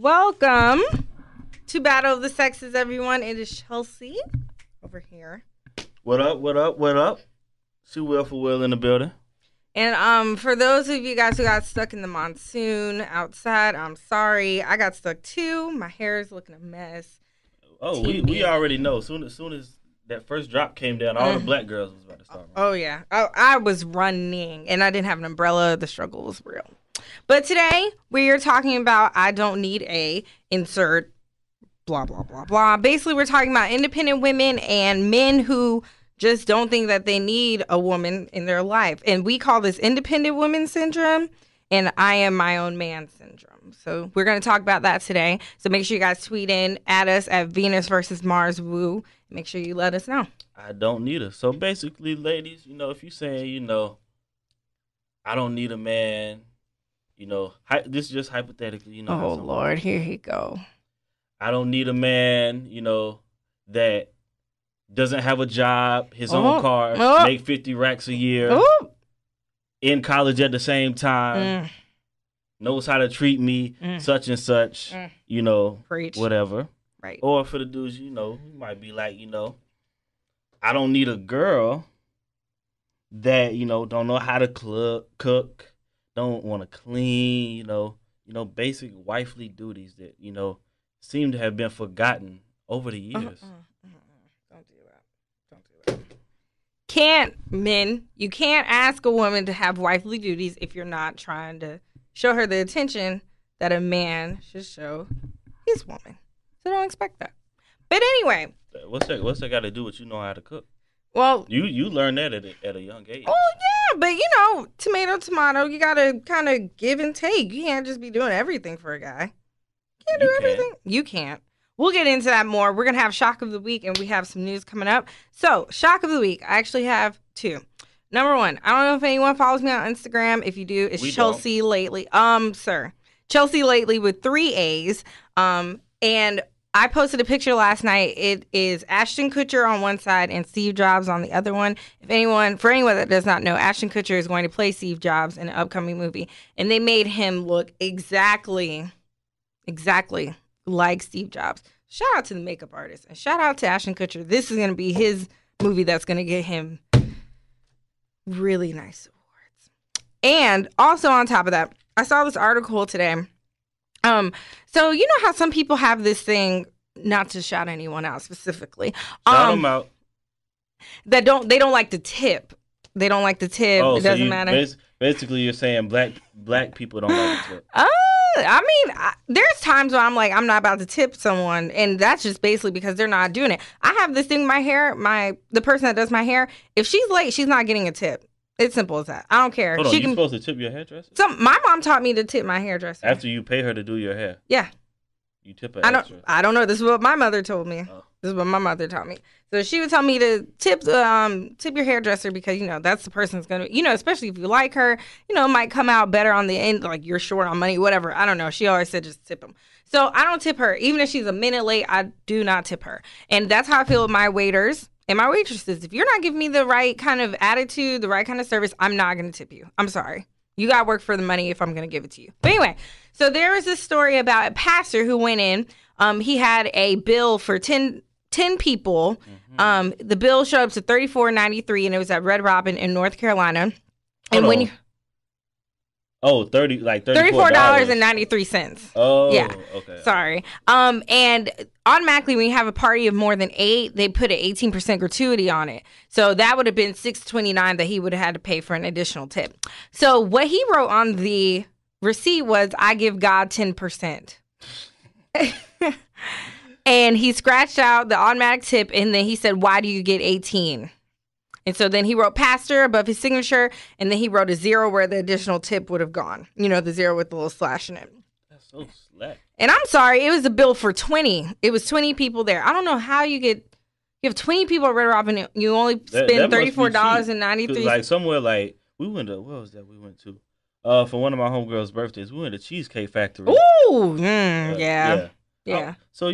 Welcome to Battle of the Sexes, everyone. It is Chelsea over here. What up, what up, what up? She Will for Will in the building. And for those of you guys who got stuck in the monsoon outside, I'm sorry. I got stuck too. My hair is looking a mess. Oh, we already know. Soon as that first drop came down, all the black girls was about to start. Oh, yeah. I was running, and I didn't have an umbrella. The struggle was real. But today, we are talking about I don't need a insert blah, blah, blah, blah. Basically, we're talking about independent women and men who just don't think that they need a woman in their life. And we call this independent woman syndrome and I am my own man syndrome. So we're going to talk about that today. So make sure you guys tweet in at us at Venus versus Mars Woo. Make sure you let us know. I don't need her. So basically, ladies, if you're saying, I don't need a man, this is just hypothetically, Oh, Lord, here he go. I don't need a man, that doesn't have a job, his own car, make 50 racks a year, in college at the same time, knows how to treat me, such and such, Preach. whatever. Right. Or for the dudes, you might be like, I don't need a girl that, don't know how to cook, don't want to clean, basic wifely duties that, seem to have been forgotten over the years. Don't do that. You can't ask a woman to have wifely duties if you're not trying to show her the attention that a man should show his woman. So don't expect that. But anyway. What's that got to do with how to cook? Well, you learned that at a young age. Oh, yeah, but tomato, you got to kind of give and take. You can't just be doing everything for a guy. You can't do everything. You can't. We'll get into that more. We're going to have Shock of the Week, and we have some news coming up. So, Shock of the Week, I actually have two. Number one, I don't know if anyone follows me on Instagram. If you do, it's Chelsea Lately. Sir. Chelsea Lately with 3 A's. And I posted a picture last night. It is Ashton Kutcher on one side and Steve Jobs on the other one. For anyone that does not know, Ashton Kutcher is going to play Steve Jobs in an upcoming movie. And they made him look exactly like Steve Jobs. Shout out to the makeup artist. And shout out to Ashton Kutcher. This is going to be his movie that's going to get him really nice awards. And also on top of that, I saw this article today. So you know how some people have this thing, not to shout anyone out specifically. Shout them out. They don't like to tip. They don't like to tip. Oh, it doesn't matter. Basically, you're saying black people don't like to tip. There's times where I'm like, I'm not about to tip someone, and that's just basically because they're not doing it. I have this thing with my hair. The person that does my hair, if she's late, she's not getting a tip. It's simple as that. I don't care. Hold on, you supposed to tip your hairdresser? My mom taught me to tip my hairdresser. After you pay her to do your hair? Yeah. You tip her extra? I don't know. This is what my mother told me. Oh. This is what my mother taught me. So she would tell me to tip your hairdresser because, that's the person that's going to, especially if you like her, it might come out better on the end, like you're short on money, whatever. I don't know. She always said just tip them. So I don't tip her. Even if she's a minute late, I do not tip her. And that's how I feel with my waiters. And my waitresses, if you're not giving me the right kind of attitude, the right kind of service, I'm not going to tip you. I'm sorry. You got to work for the money if I'm going to give it to you. But anyway, so there was this story about a pastor who went in. He had a bill for 10 people. Mm-hmm. The bill showed up to $34.93, and it was at Red Robin in North Carolina. And when you... Oh, $34.93. Oh, yeah. Okay. Sorry. And automatically, when you have a party of more than 8, they put an 18% gratuity on it. So that would have been $6.29 that he would have had to pay for an additional tip. So what he wrote on the receipt was, "I give God 10%." And he scratched out the automatic tip, and then he said, "Why do you get 18?" And so then he wrote pastor above his signature, and then he wrote a 0 where the additional tip would have gone. The 0 with the little slash in it. That's so slack. And I'm sorry, it was a bill for 20. It was 20 people there. I don't know how you have 20 people at Red Robin, you only spend $34.93. Like somewhere like, we went to, where was that we went to? For one of my homegirls' birthdays, we went to Cheesecake Factory. Ooh, yeah. So,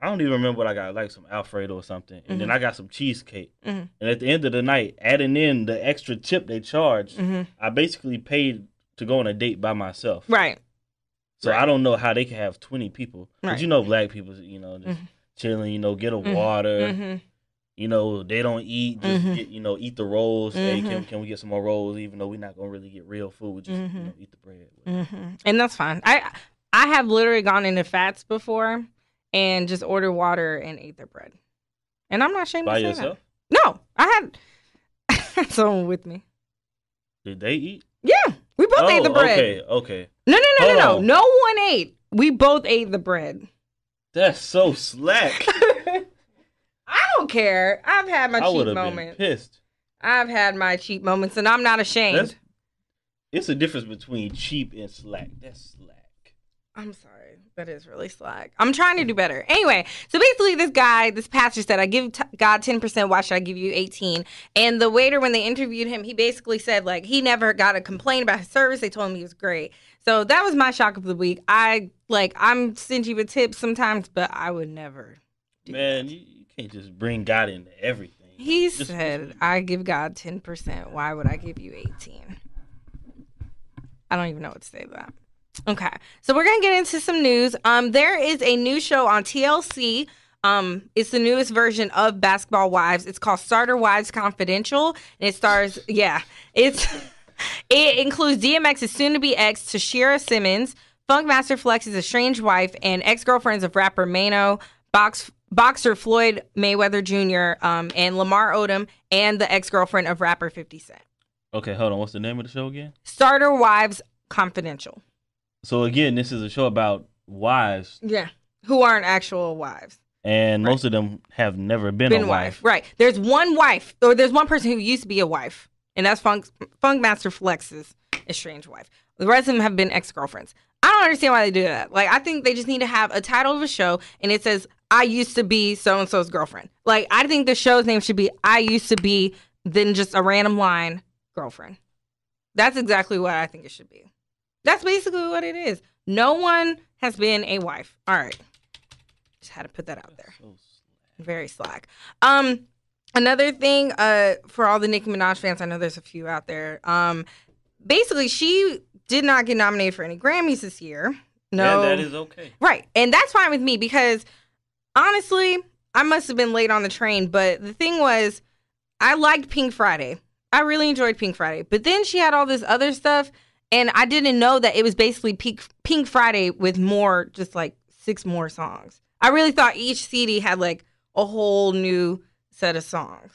I don't even remember what I got, like some Alfredo or something. And then I got some cheesecake. Mm-hmm. And at the end of the night, adding in the extra tip they charged, I basically paid to go on a date by myself. Right. So I don't know how they can have 20 people. Right. But you know, black people, you know, just chilling, you know, get a water. You know, they don't eat, just get, you know, eat the rolls. Hey, can we get some more rolls? Even though we're not gonna really get real food, just you know, eat the bread. And that's fine. I have literally gone into Fats before and just ordered water and ate their bread. And I'm not ashamed to say yourself? that. No, I had someone with me. Did they eat? Yeah, we both ate the bread. Okay. No. No one ate. We both ate the bread. That's so slack. I don't care. I've had my cheap moments. Been pissed. I've had my cheap moments, and I'm not ashamed. It's a difference between cheap and slack. That's slack. I'm sorry. That is really slack. I'm trying to do better. Anyway, so basically this pastor said, I give God 10%. Why should I give you 18? And the waiter, when they interviewed him, he basically said, like, he never got a complaint about his service. They told him he was great. So that was my shock of the week. I'm stingy with tips sometimes, but I would never do that. You can't just bring God into everything. He said, I give God 10%. Why would I give you 18? I don't even know what to say to that. Okay, so we're gonna get into some news. There is a new show on TLC. It's the newest version of Basketball Wives. It's called Starter Wives Confidential, and it stars. It includes DMX's soon-to-be ex, Tashira Simmons, Funkmaster Flex's estranged wife, and ex-girlfriends of rapper Mano, boxer Floyd Mayweather Jr., and Lamar Odom, and the ex-girlfriend of rapper 50 Cent. Okay, hold on. What's the name of the show again? Starter Wives Confidential. So again, this is a show about wives. Yeah, who aren't actual wives. And most of them have never been a wife. Right. There's one wife, or there's one person who used to be a wife, and that's Funkmaster Flex's estranged wife. The rest of them have been ex-girlfriends. I don't understand why they do that. Like, I think they just need to have a title of a show, and it says, I used to be so-and-so's girlfriend. Like, I think the show's name should be, I used to be, then just a random line, girlfriend. That's exactly what I think it should be. That's basically what it is. No one has been a wife. All right. Just had to put that out there. So very slack. Another thing, for all the Nicki Minaj fans, I know there's a few out there. Basically, she did not get nominated for any Grammys this year. No. And that is okay. Right. And that's fine with me because, honestly, I must have been late on the train. But the thing was, I liked Pink Friday. I really enjoyed Pink Friday. But then she had all this other stuff. And I didn't know that it was basically Pink Friday with more, just like 6 more songs. I really thought each CD had like a whole new set of songs.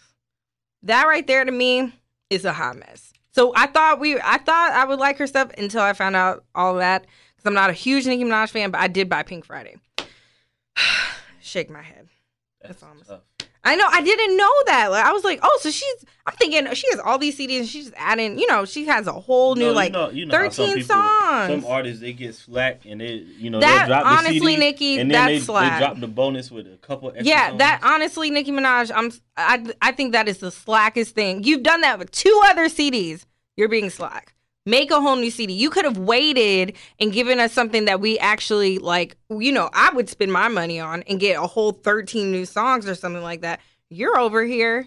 That right there to me is a hot mess. So I thought I would like her stuff until I found out all that. Because I'm not a huge Nicki Minaj fan, but I did buy Pink Friday. Shake my head. That's all I'm saying. I know. I didn't know that. Like, I was like, oh, so I'm thinking she has all these CDs and she's just adding, she has a whole new 13 songs. Some artists, they get slack and they, that, they'll drop honestly, the CD, Nicki, and then that's slack. They drop the bonus with a couple extra songs. That honestly, Nicki Minaj, I think that is the slackest thing. You've done that with 2 other CDs. You're being slack. Make a whole new CD. You could have waited and given us something that we actually I would spend my money on and get a whole 13 new songs or something like that. You're over here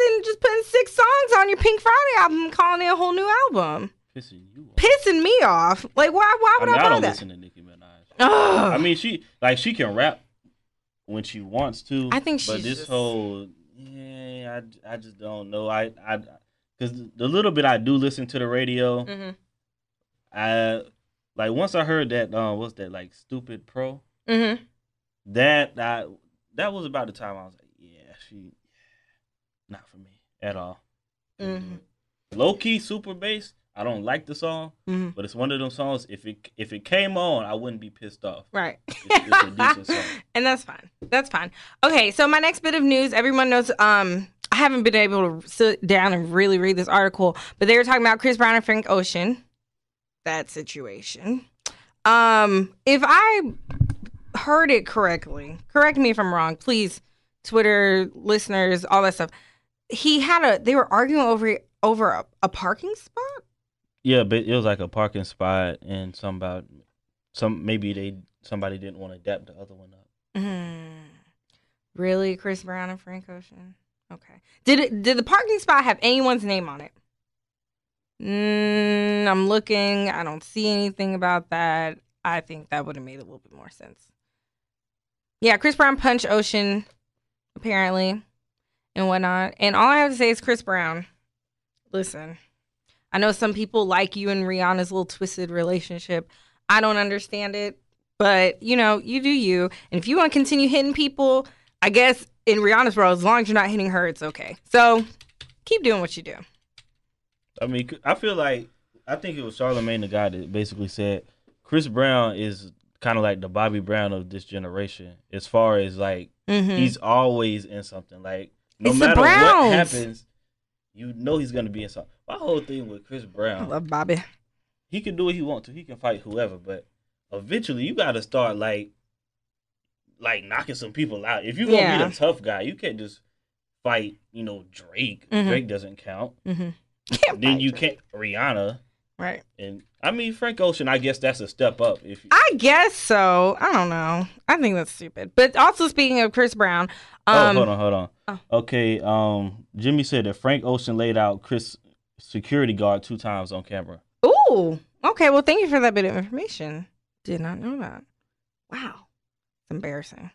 sitting just putting 6 songs on your Pink Friday album and calling it a whole new album. Pissing me off. Like, why would I buy that? I don't listen to Nicki Minaj. Ugh. I mean, she can rap when she wants to. I think she's But this whole, I just don't know. Because the little bit I do listen to the radio, once I heard that, what's that, like, Stupid Pro? Mm-hmm. That was about the time I was like, she not for me at all. Mm-hmm. Low key super bass. I don't like the song, but it's one of them songs. If it came on, I wouldn't be pissed off. Right. It's a decent song, and that's fine. That's fine. Okay, so my next bit of news. Everyone knows. I haven't been able to sit down and really read this article, but they were talking about Chris Brown and Frank Ocean. That situation. If I heard it correctly, correct me if I'm wrong, please. Twitter listeners, all that stuff. They were arguing over a parking spot. Yeah, but it was like a parking spot, and somebody didn't want to dap the other one up. Really, Chris Brown and Frank Ocean? Okay. Did the parking spot have anyone's name on it? I'm looking. I don't see anything about that. I think that would have made a little bit more sense. Yeah, Chris Brown punched Ocean, apparently, and whatnot. And all I have to say is, Chris Brown, listen, I know some people like you and Rihanna's little twisted relationship. I don't understand it, but, you know, you do you. And if you want to continue hitting people, I guess in Rihanna's world, as long as you're not hitting her, it's okay. So keep doing what you do. I mean, I feel like, I think it was Charlamagne the guy that basically said Chris Brown is kind of like the Bobby Brown of this generation, as far as like he's always in something. Like no matter what happens, you know he's gonna be in something. My whole thing with Chris Brown, I love Bobby. He can do what he wants to. He can fight whoever, but eventually you got to start like knocking some people out. If you're gonna be the tough guy, you can't just fight. You know, Drake. Drake doesn't count. Then you can't Rihanna. Right. And I mean, Frank Ocean, I guess that's a step up. I guess so. I don't know. I think that's stupid. But also, speaking of Chris Brown. Hold on. Oh. Okay. Jimmy said that Frank Ocean laid out Chris' security guard 2 times on camera. Ooh. Okay. Well, thank you for that bit of information. Did not know that. Wow. It's embarrassing.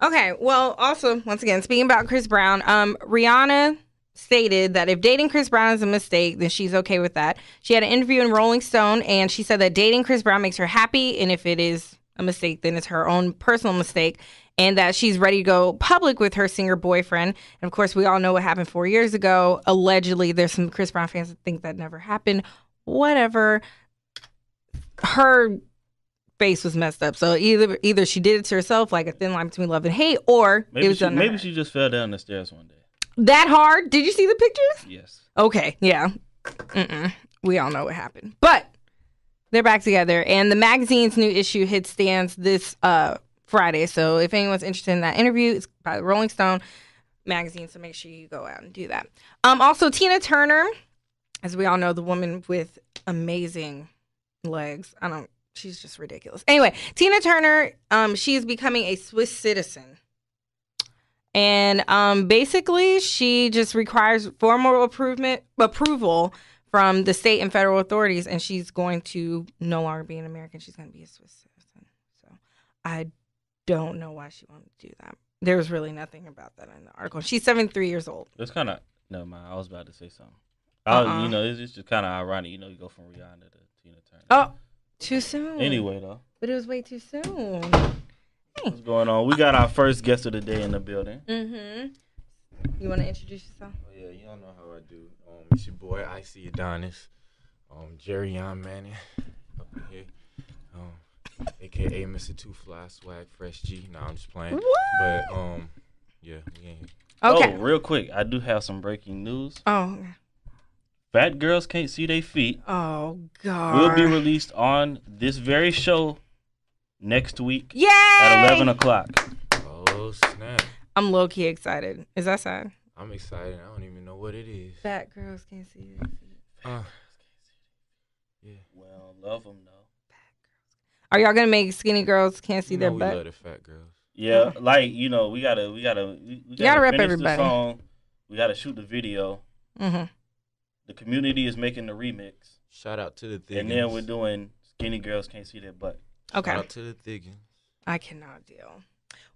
Okay. Well, also, once again, speaking about Chris Brown, Rihanna stated that if dating Chris Brown is a mistake, then she's okay with that. She had an interview in Rolling Stone, and she said that dating Chris Brown makes her happy, and if it is a mistake, then it's her own personal mistake, and that she's ready to go public with her singer boyfriend. And of course, we all know what happened 4 years ago. Allegedly, there's some Chris Brown fans that think that never happened. Whatever. Her face was messed up. So either she did it to herself, like a thin line between love and hate, or it was done to her. Maybe she just fell down the stairs one day. That hard? Did you see the pictures? Yes. Okay, yeah. We all know what happened. But they're back together, and the magazine's new issue hits stands this Friday. So if anyone's interested in that interview, it's by the Rolling Stone magazine, so make sure you go out and do that. Also, Tina Turner, as we all know, the woman with amazing legs. She's just ridiculous. Anyway, Tina Turner, she is becoming a Swiss citizen. And basically, she just requires formal approval from the state and federal authorities, and she's going to no longer be an American. She's going to be a Swiss citizen. So I don't know why she wanted to do that. There was really nothing about that in the article. She's 73 years old. It's kind of, never mind, I was about to say something. You know, it's just kind of ironic. You know, you go from Rihanna to Tina Turner. Oh, too soon. Anyway, though. But it was way too soon. What's going on? We got our first guest of the day in the building. You want to introduce yourself? Oh, yeah, y'all know how I do. It's your boy, Icy Adonis. Jerry Young Manning up in here. A.K.A. Mr. Two Fly Swag Fresh G. No, I'm just playing. What? But, yeah, we ain't here. Okay. Oh, real quick, I do have some breaking news. Oh. Fat girls can't see their feet. Oh, God. Will be released on this very show next week. Yay! At 11 o'clock. Oh, snap. I'm low-key excited. Is that sad? I'm excited. I don't even know what it is. Fat girls can't see their feet. Yeah. Well, love them, though. Are y'all gonna make skinny girls can't see their butt? We love the fat girls. Yeah, like, you know, we gotta you gotta rep everybody. The song. We gotta shoot the video. The community is making the remix. Shout out to the Thiggins. And then we're doing skinny girls can't see their butt. Okay. Shout out to the Thiggins. I cannot deal.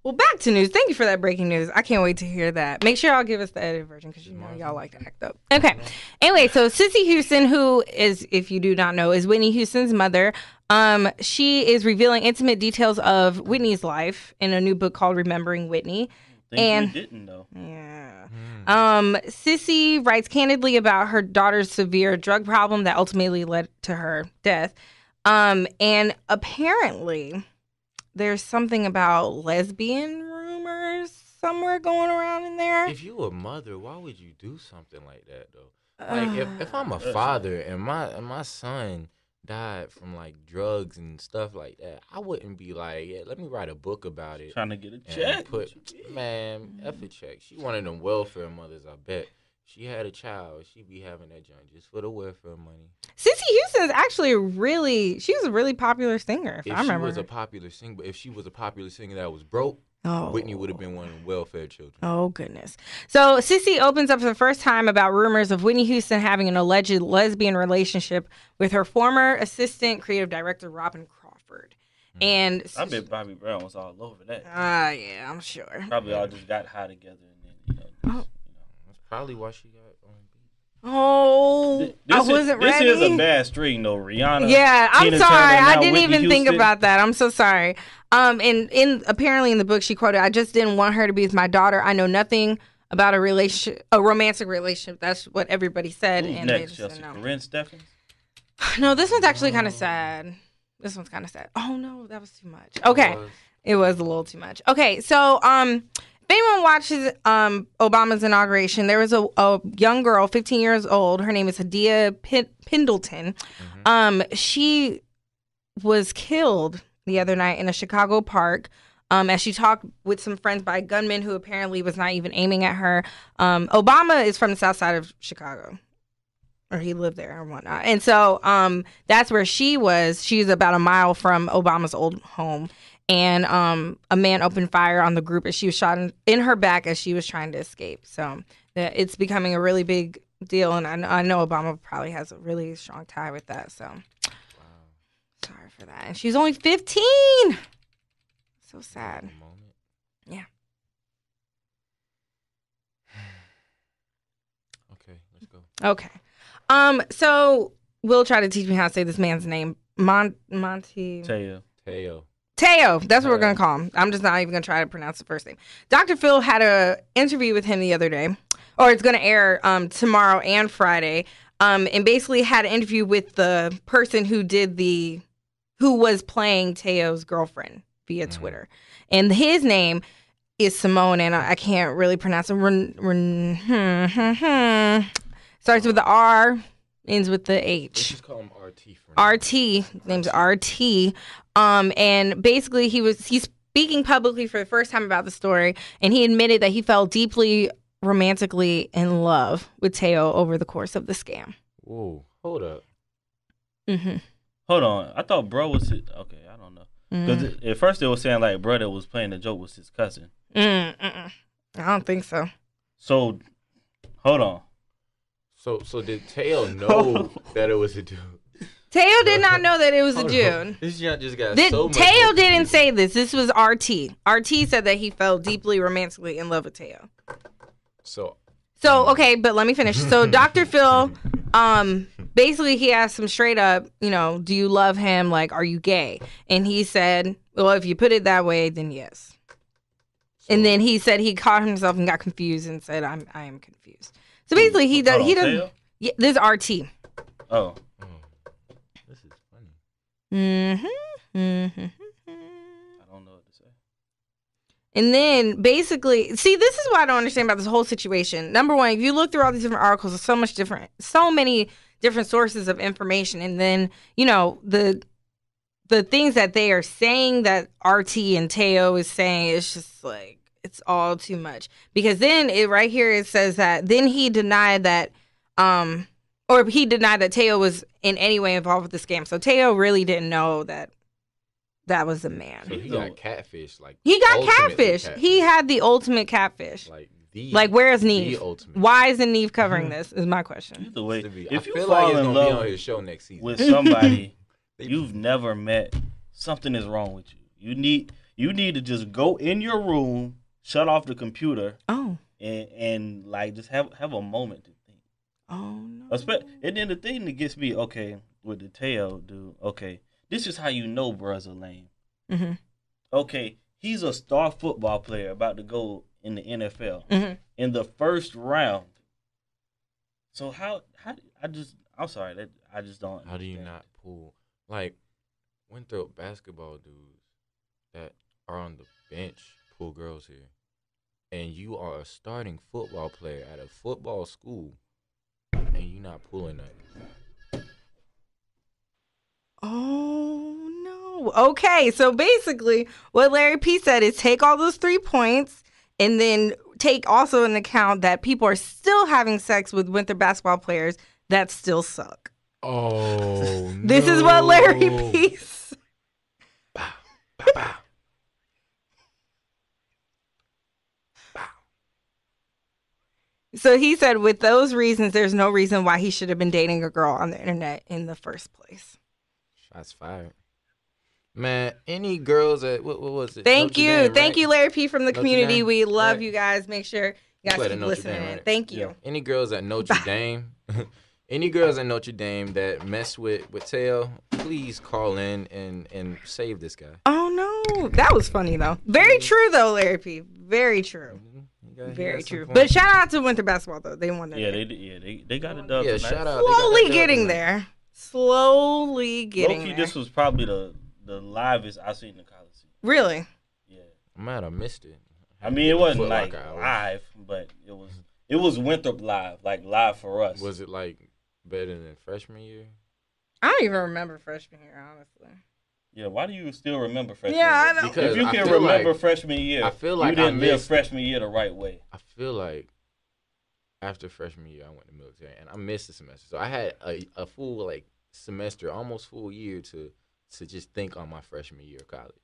Well, back to news. Thank you for that breaking news. I can't wait to hear that. Make sure y'all give us the edited version because you know y'all like to act up. Okay. Anyway, so Cissy Houston, who is, if you do not know, is Whitney Houston's mother. She is revealing intimate details of Whitney's life in a new book called Remembering Whitney. We didn't know. Yeah. Cissy writes candidly about her daughter's severe drug problem that ultimately led to her death. And apparently there's something about lesbian rumors somewhere going around in there. If you a mother, why would you do something like that though? Like if I'm a father and my son died from like drugs and stuff like that, I wouldn't be like, yeah, let me write a book about it. Trying to get a check. F a check. She one of them welfare mothers, I bet. She had a child, she'd be having that joint just for the welfare money. Cissy Houston is actually she was a really popular singer, if I remember. She was a popular singer, but if she was a popular singer that was broke, Whitney would have been one of the welfare children. Oh, goodness. So Cissy opens up for the first time about rumors of Whitney Houston having an alleged lesbian relationship with her former assistant creative director, Robin Crawford. Hartford. And I bet Bobby Brown was all over that. yeah, I'm sure. Probably all just got high together and then That's probably why she got Oh, I wasn't ready. This is a bad string, though, Rihanna. Yeah, I'm Tina sorry. Turner, I now didn't Whitney even think Houston. about that. I'm so sorry. And apparently in the book she quoted, "I just didn't want her to be with my daughter. I know nothing about a romantic relationship." That's what everybody said. Who's and they next, just Chelsea? didn't know. Corinne Stephens? No, this one's actually kind of sad. This one's kind of sad. Oh no, that was too much. Okay, it was a little too much. Okay, so if anyone watches Obama's inauguration, there was a young girl, 15 years old. Her name is Hadia Pendleton. She was killed the other night in a Chicago park as she talked with some friends by a gunman who apparently was not even aiming at her. Obama is from the south side of Chicago, or he lived there or whatnot. And so that's where she was. She's about a mile from Obama's old home. And a man opened fire on the group as she was shot in her back as she was trying to escape. So it's becoming a really big deal. And I know Obama probably has a really strong tie with that. So sorry for that. And she's only 15. So sad. Yeah. Okay, let's go. Okay. So Will try to teach me how to say this man's name. Monty. Teo, that's what we're going to call him. I'm just not even going to try to pronounce the first name. Dr. Phil had an interview with him the other day, or it's going to air tomorrow and Friday, and basically had an interview with the person who was playing Teo's girlfriend via Twitter. And his name is Simone, and I can't really pronounce it. Starts with the R, ends with the H. Let's just call him RT for now. RT, name's RT. And basically he's speaking publicly for the first time about the story, and he admitted that he fell deeply romantically in love with Teo over the course of the scam. Whoa, hold up. Mm-hmm. Hold on. I thought bro was okay, I don't know. Because at first they were saying like bro that was playing the joke was his cousin. I don't think so. So, hold on. So did Teo know that it was a dude? Teo did not know that it was a dude. This young just got Teo didn't say this. This was RT. RT said that he fell deeply romantically in love with Teo. So okay, but let me finish. So Dr. Phil, basically he asked him straight up, do you love him? Like, are you gay? And he said, well, if you put it that way, then yes. And then he said he caught himself and got confused and said, I am confused. So basically he does. Yeah, this is RT. Oh. This is funny. I don't know what to say. And then basically, see, this is what I don't understand about this whole situation. Number one, if you look through all these different articles, there's so many different sources of information, and then the things that they are saying that RT and Teo is saying, it's just like it's all too much. Because then right here it says that then he denied that Teo was in any way involved with the scam. So Teo really didn't know that was a man. So he got catfish. He got catfish. He had the ultimate catfish. Where's Neve? Why isn't Neve covering this? Is my question. Either way, if you feel fall like it's in gonna be love on his show next season with somebody you've never met, something is wrong with you. You need to just go in your room, shut off the computer, and like just have a moment to think. Oh no! And then the thing that gets me with the Teo dude. Okay, this is how you know bruh's are lame. Mm-hmm. Okay, he's a star football player about to go in the NFL in the first round. So how I'm sorry that I just don't. How do you not pull Winthrop basketball dudes that are on the bench pull girls here, and you are a starting football player at a football school, and you not pulling that? Oh no! Okay, so basically, what Larry P said is take all those 3 points, and then take also into account that people are still having sex with Winthrop basketball players that still suck. Oh, this is what Larry P said. So he said, with those reasons, there's no reason why he should have been dating a girl on the internet in the first place. Shots fired. Man, any girls at what was it? Thank Notre you. Dame, Thank right? you, Larry P. from the Notre community. Dame, We love right? you guys. Make sure you guys played at keep Notre listening Dame, in. right? Thank you. Any girls at Notre Dame, any girls at Notre Dame that mess with Tail, please call in and save this guy. Oh, no. That was funny, though. Very true, though, Larry P. Very true. Very true. But shout out to Winter Basketball, though. They won that. Yeah, game. they got a dub. Yeah, tonight. shout out. Slowly getting there. Slowly getting Low-key, there. this was probably the livest I've seen the college season. Really? Yeah. Man, I missed it. I mean, it wasn't Foot like Locker hours. live, but it was Winthrop live, like live for us. Was it like better than freshman year? I don't even remember freshman year, honestly. Yeah, why do you still remember freshman Yeah, year? I know. Because If you I can feel remember like- freshman year, I feel like you I didn't live missed- freshman year the right way. I feel like after freshman year, I went to military and I missed the semester. So I had a full like semester, almost full year to just think on my freshman year of college.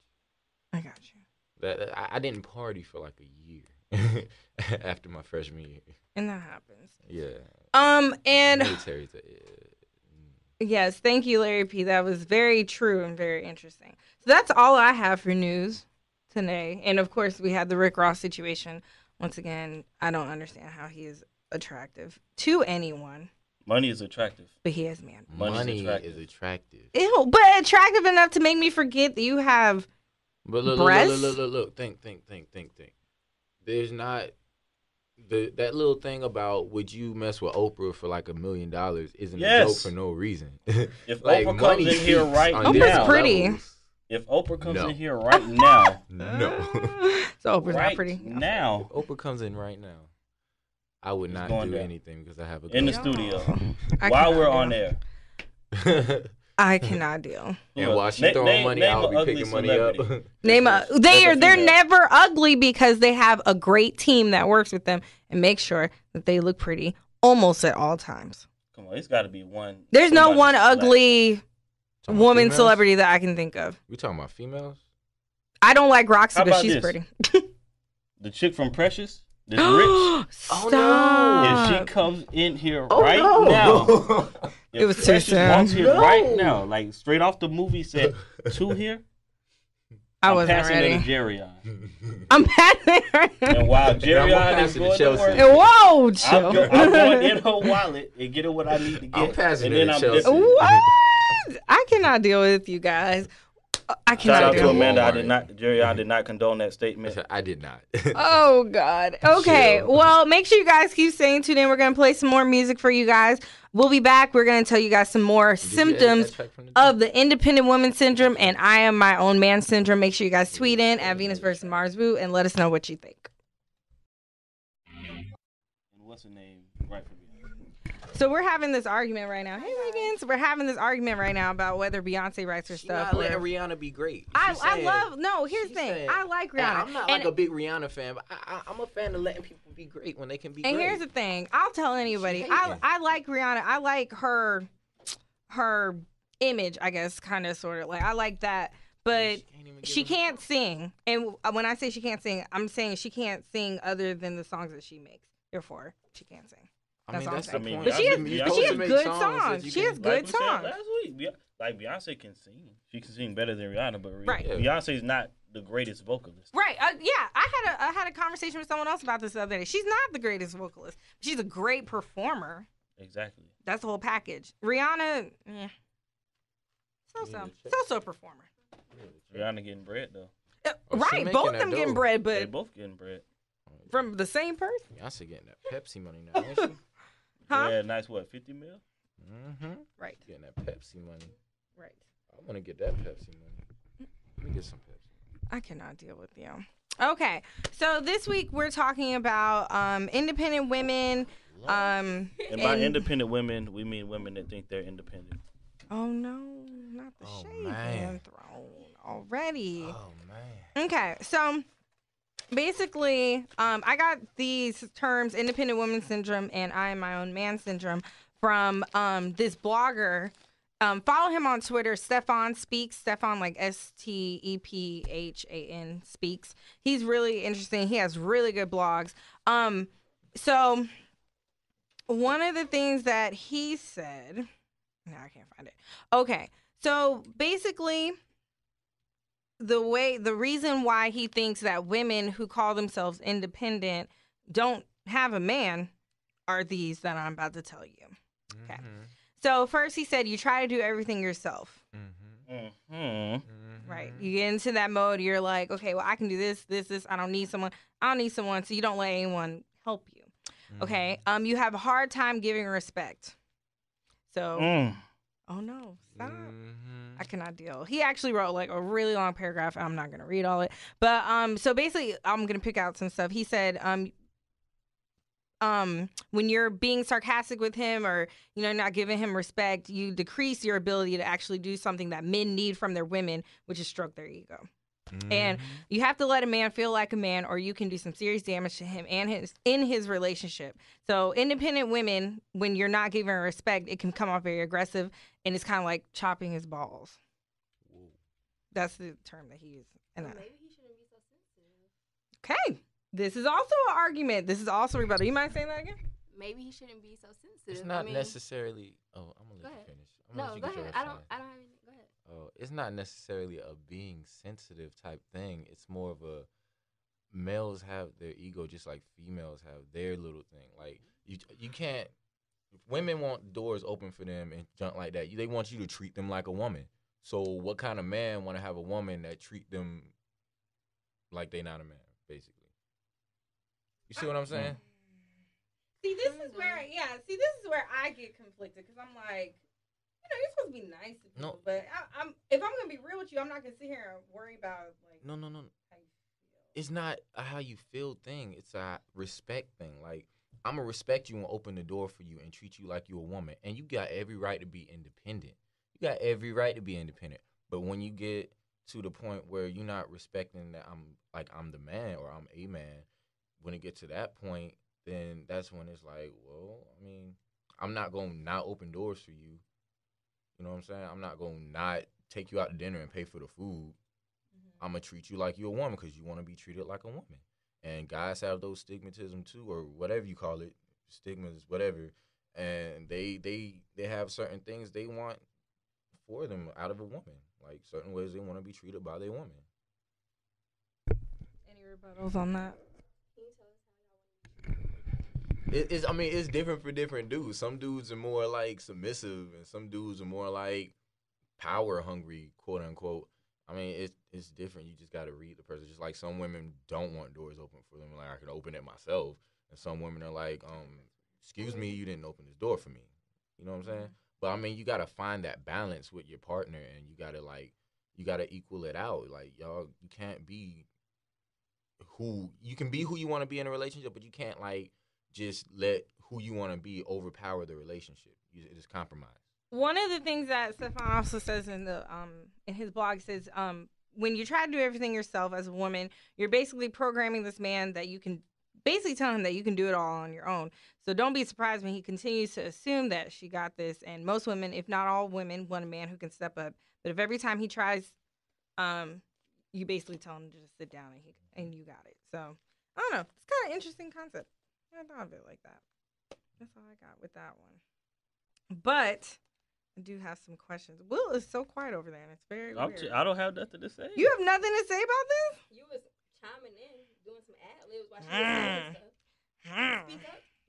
I got you. That I didn't party for like a year after my freshman year. And that happens. Yeah. And Military's yes, thank you, Larry P. That was very true and very interesting. So that's all I have for news today. And of course, we had the Rick Ross situation. Once again, I don't understand how he is attractive to anyone, Money is attractive. but he is man. money attractive. is attractive. Ew, but attractive enough to make me forget that you have. But look, Breasts? look. Think. There's not that little thing about would you mess with Oprah for like $1 million isn't a joke Yes. for no reason. If Like, Oprah comes money in here speaks right on now, Oprah's different pretty. levels. if Oprah comes No. in here right now, No. So Oprah's not right pretty. now, If Oprah comes in right now, I would not going do down. anything because I have a in the girl. studio, I while cannot we're deal. on air, I cannot deal. And while she throwing money, name I'll an be ugly picking money up. celebrity. Name a That's they're female. never ugly because they have a great team that works with them and makes sure that they look pretty almost at all times. Come on, it's got to be one. There's no somebody one black. ugly Talking about woman females? celebrity that I can think of. We talking about females? I don't like Roxy, How but about she's this? pretty. The chick from Precious, this rich. Stop. If she comes in here Oh, right no. now, if It was too Precious soon. walks here No. right now, like straight off the movie, said two here. I I'm wasn't passing it ready. to Jerryon. I'm passing her. And while I'm Jerryon pass is it to going to Chelsea. work, Whoa, chill. I'm going in her wallet and getting what I need to get. I'm passing and it then to I'm Chelsea. dipping. What? I cannot deal with you guys. I Shout cannot out to deal. Amanda. I Walmart. did not. Jerryon did not condone that statement. I did not. Oh God. Okay. Chill. Well, make sure you guys keep staying tuned in. We're gonna play some more music for you guys. We'll be back. We're gonna tell you guys some more Did you edit that symptoms track from the of the independent woman syndrome and I am my own man syndrome. Make sure you guys tweet in at Venus versus Mars Boo and let us know what you think. And what's her name? Right for me. So we're having this argument right now. Hey, Wiggins. We're having this argument right now about whether Beyonce writes her She stuff. not or- letting Rihanna be great. I Saying- love. No, here's the she's thing. saying- I like And Rihanna. I'm not And- like a big Rihanna fan, but I'm a fan of letting people be great when they can be And great. here's the thing. I'll tell anybody. She I hating. like Rihanna. I like her image, I guess, kind of, sort of. Like, I like that. But can't even give she him- can't sing. And when I say she can't sing, I'm saying she can't sing other than the songs that she makes. Therefore, she can't sing. I mean, That's that's all the I'm saying. point. But she has- You're but supposed she to has make good that songs. you She can- has good Like we said songs. last week, like Beyonce can sing. She can sing better than Rihanna, but Right. Beyonce's not the greatest vocalist. Right. Yeah. I had a conversation with someone else about this the other day. She's not the greatest vocalist. She's a great performer. Exactly. That's the whole package. Rihanna, so performer. Rihanna getting bread though. Oh, she Right, making both of that them getting dough. bread, They but both getting bread. from the same person. Beyonce getting that Pepsi money now, ain't she? Huh? Yeah, nice. What, 50 mil? Mm-hmm. Right, Getting that Pepsi money. right. I want to get that Pepsi money. Let me get some Pepsi. I cannot deal with you. Okay, so this week we're talking about independent women. And by and- independent women, we mean women that think they're independent. Oh no, not the Oh, shade man. man thrown already. Oh man. Okay, so basically, I got these terms, independent woman syndrome and I am my own man syndrome, from this blogger. Follow him on Twitter, Stefan Speaks. Stefan, like Stephan Speaks. He's really interesting. He has really good blogs. So one of the things that he said, no, I can't find it. Okay, so basically, the reason why he thinks that women who call themselves independent don't have a man are these that I'm about to tell you. Okay. Mm-hmm. So first he said you try to do everything yourself. Mm-hmm. Mm-hmm. Right. You get into that mode, you're like, okay, well, I can do this. I don't need someone. So you don't let anyone help you. Okay. You have a hard time giving respect. So oh no, stop. I cannot deal. He actually wrote like a really long paragraph. I'm not gonna read all it. But so basically I'm gonna pick out some stuff. He said, when you're being sarcastic with him or, not giving him respect, you decrease your ability to actually do something that men need from their women, which is stroke their ego. And you have to let a man feel like a man, or you can do some serious damage to him and in his relationship. So independent women, when you're not giving her respect, it can come off very aggressive, and it's kind of like chopping his balls. Whoa. That's the term that he used. Well, maybe he shouldn't be so sensitive. Okay. This is also an argument. This is also rebuttal. You mind saying that again? Maybe he shouldn't be so sensitive. It's not necessarily. Oh, I'm gonna let you finish. No, go ahead. I don't have anything. Go ahead. Oh, it's not necessarily a being sensitive type thing. It's more of a males have their ego just like females have their little thing. Like you can't. If women want doors open for them and junk like that, they want you to treat them like a woman. So what kind of man want to have a woman that treat them like they not a man, basically? You see what I'm saying? See, this is where I get conflicted because I'm like, you're supposed to be nice to people, No. but if I'm gonna be real with you, I'm not gonna sit here and worry about like. No. How you feel. It's not a how you feel thing. It's a respect thing. Like, I'm going to respect you and open the door for you and treat you like you're a woman. And you got every right to be independent. You got every right to be independent. But when you get to the point where you're not respecting that I'm the man or I'm a man, when it gets to that point, then that's when it's like, well, I mean, I'm not going to not open doors for you. You know what I'm saying? I'm not going to not take you out to dinner and pay for the food. I'm going to treat you like you're a woman because you want to be treated like a woman. And guys have those stigmatism too, or whatever you call it, stigmas, whatever. And they have certain things they want for them out of a woman, like certain ways they want to be treated by their woman. Any rebuttals on that? Can you tell us how y'all want to be treated? It's different for different dudes. Some dudes are more like submissive, and some dudes are more like power hungry, quote unquote. I mean, it's different. You just got to read the person. Just like some women don't want doors open for them. Like, I can open it myself. And some women are like, excuse me, you didn't open this door for me. You know what I'm saying? But, I mean, you got to find that balance with your partner, and you got to equal it out. Like, y'all, you can't be you can be who you want to be in a relationship, but you can't, like, just let who you want to be overpower the relationship. It is compromise. One of the things that Stefan also says in his blog says, when you try to do everything yourself as a woman, you're basically programming this man that you can basically tell him that you can do it all on your own. So don't be surprised when he continues to assume that she got this. And most women, if not all women, want a man who can step up. But if every time he tries, you basically tell him to just sit down and you got it. So I don't know. It's kind of an interesting concept. I thought of it like that. That's all I got with that one. But I do have some questions. Will is so quiet over there, and it's very weird. I don't have nothing to say. You have nothing to say about this? You was chiming in, doing some ad-libs while she was saying stuff. Speak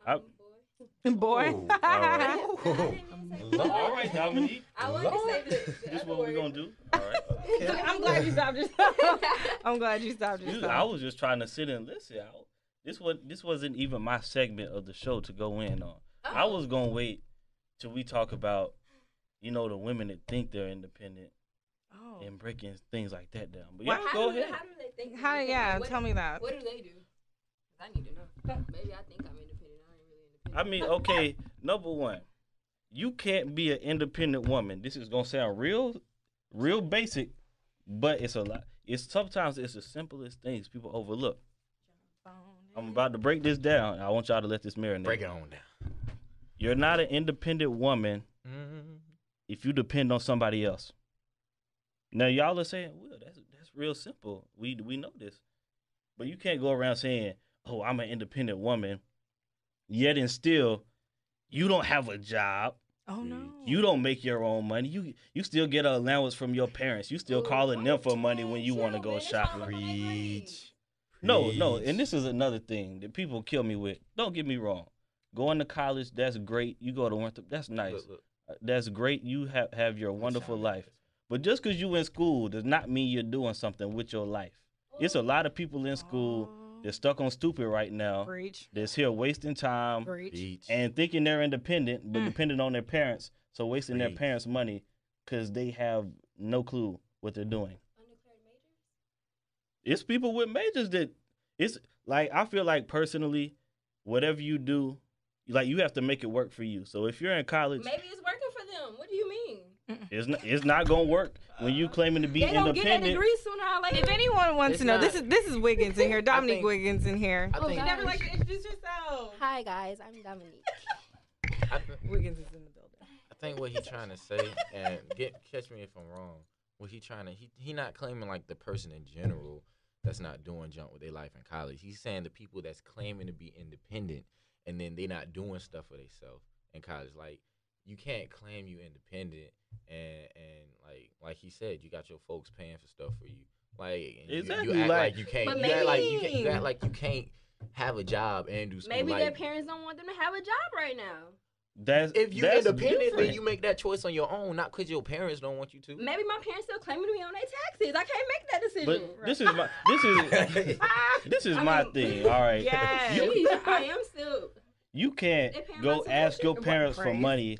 up, boy. Boy. Oh, all right. I didn't mean to say All right, Dominique. I wanted to say the This other what we're word. going to do? All right. Okay. I'm glad you stopped I'm glad you stopped I was just trying to sit and listen. This wasn't even my segment of the show to go in on. I was going to wait till we talk about, the women that think they're independent and breaking things like that down. But y'all go ahead. How do they think? Tell me that. What do they do? 'Cause I need to know. Maybe I think I'm independent. I ain't really independent. I mean, okay, number one, you can't be an independent woman. This is going to sound real basic, but it's a lot. Sometimes it's the simplest things people overlook. I'm about to break this down. I want y'all to let this marinate. Break it on down. You're not an independent woman if you depend on somebody else. Now, y'all are saying, well, that's real simple. We know this. But you can't go around saying, oh, I'm an independent woman, yet and still, you don't have a job. Oh no. You don't make your own money. You still get an allowance from your parents. You still calling them for money when you want to go shopping. Preach. No, and this is another thing that people kill me with. Don't get me wrong. Going to college, that's great. You go to Winthrop, that's nice. Look. That's great. You have your wonderful life. But just because you in school does not mean you're doing something with your life. It's a lot of people in school that's stuck on stupid right now. Preach. That's here wasting time Preach. and thinking they're independent, but dependent on their parents. So wasting their Preach. parents' money because they have no clue what they're doing. Undeclared majors? It's people with majors that it's like, I feel like personally, whatever you do, like you have to make it work for you. So if you're in college, Maybe it's working for them. What do you mean? it's not gonna work when you claiming to be They don't get that independent. degree sooner or later. If anyone wants It's to know, not- this is Wiggins in here. Dominique think- Wiggins in here. I think, God. Never like to introduce yourself. Hi guys, I'm Dominique. Wiggins is in the building. I think what he's trying to say, and catch me if I'm wrong. What he trying to he not claiming like the person in general that's not doing junk with their life in college. He's saying the people that's claiming to be independent and then they not doing stuff for themselves in college. Like you can't claim you independent and like he said, you got your folks paying for stuff for you. Like and Exactly, you act like- like you can't. But You act like maybe- you act like you can't have a job and do school. Maybe like, their parents don't want them to have a job right now. That's if you're independent, different. then you make that choice on your own, not because your parents don't want you to. Maybe my parents still claiming to me on their taxes. I can't make that decision. But this is my thing. All right, Yes. Jeez, I am still. you can't They paying go my tuition. ask your parents for Right. money,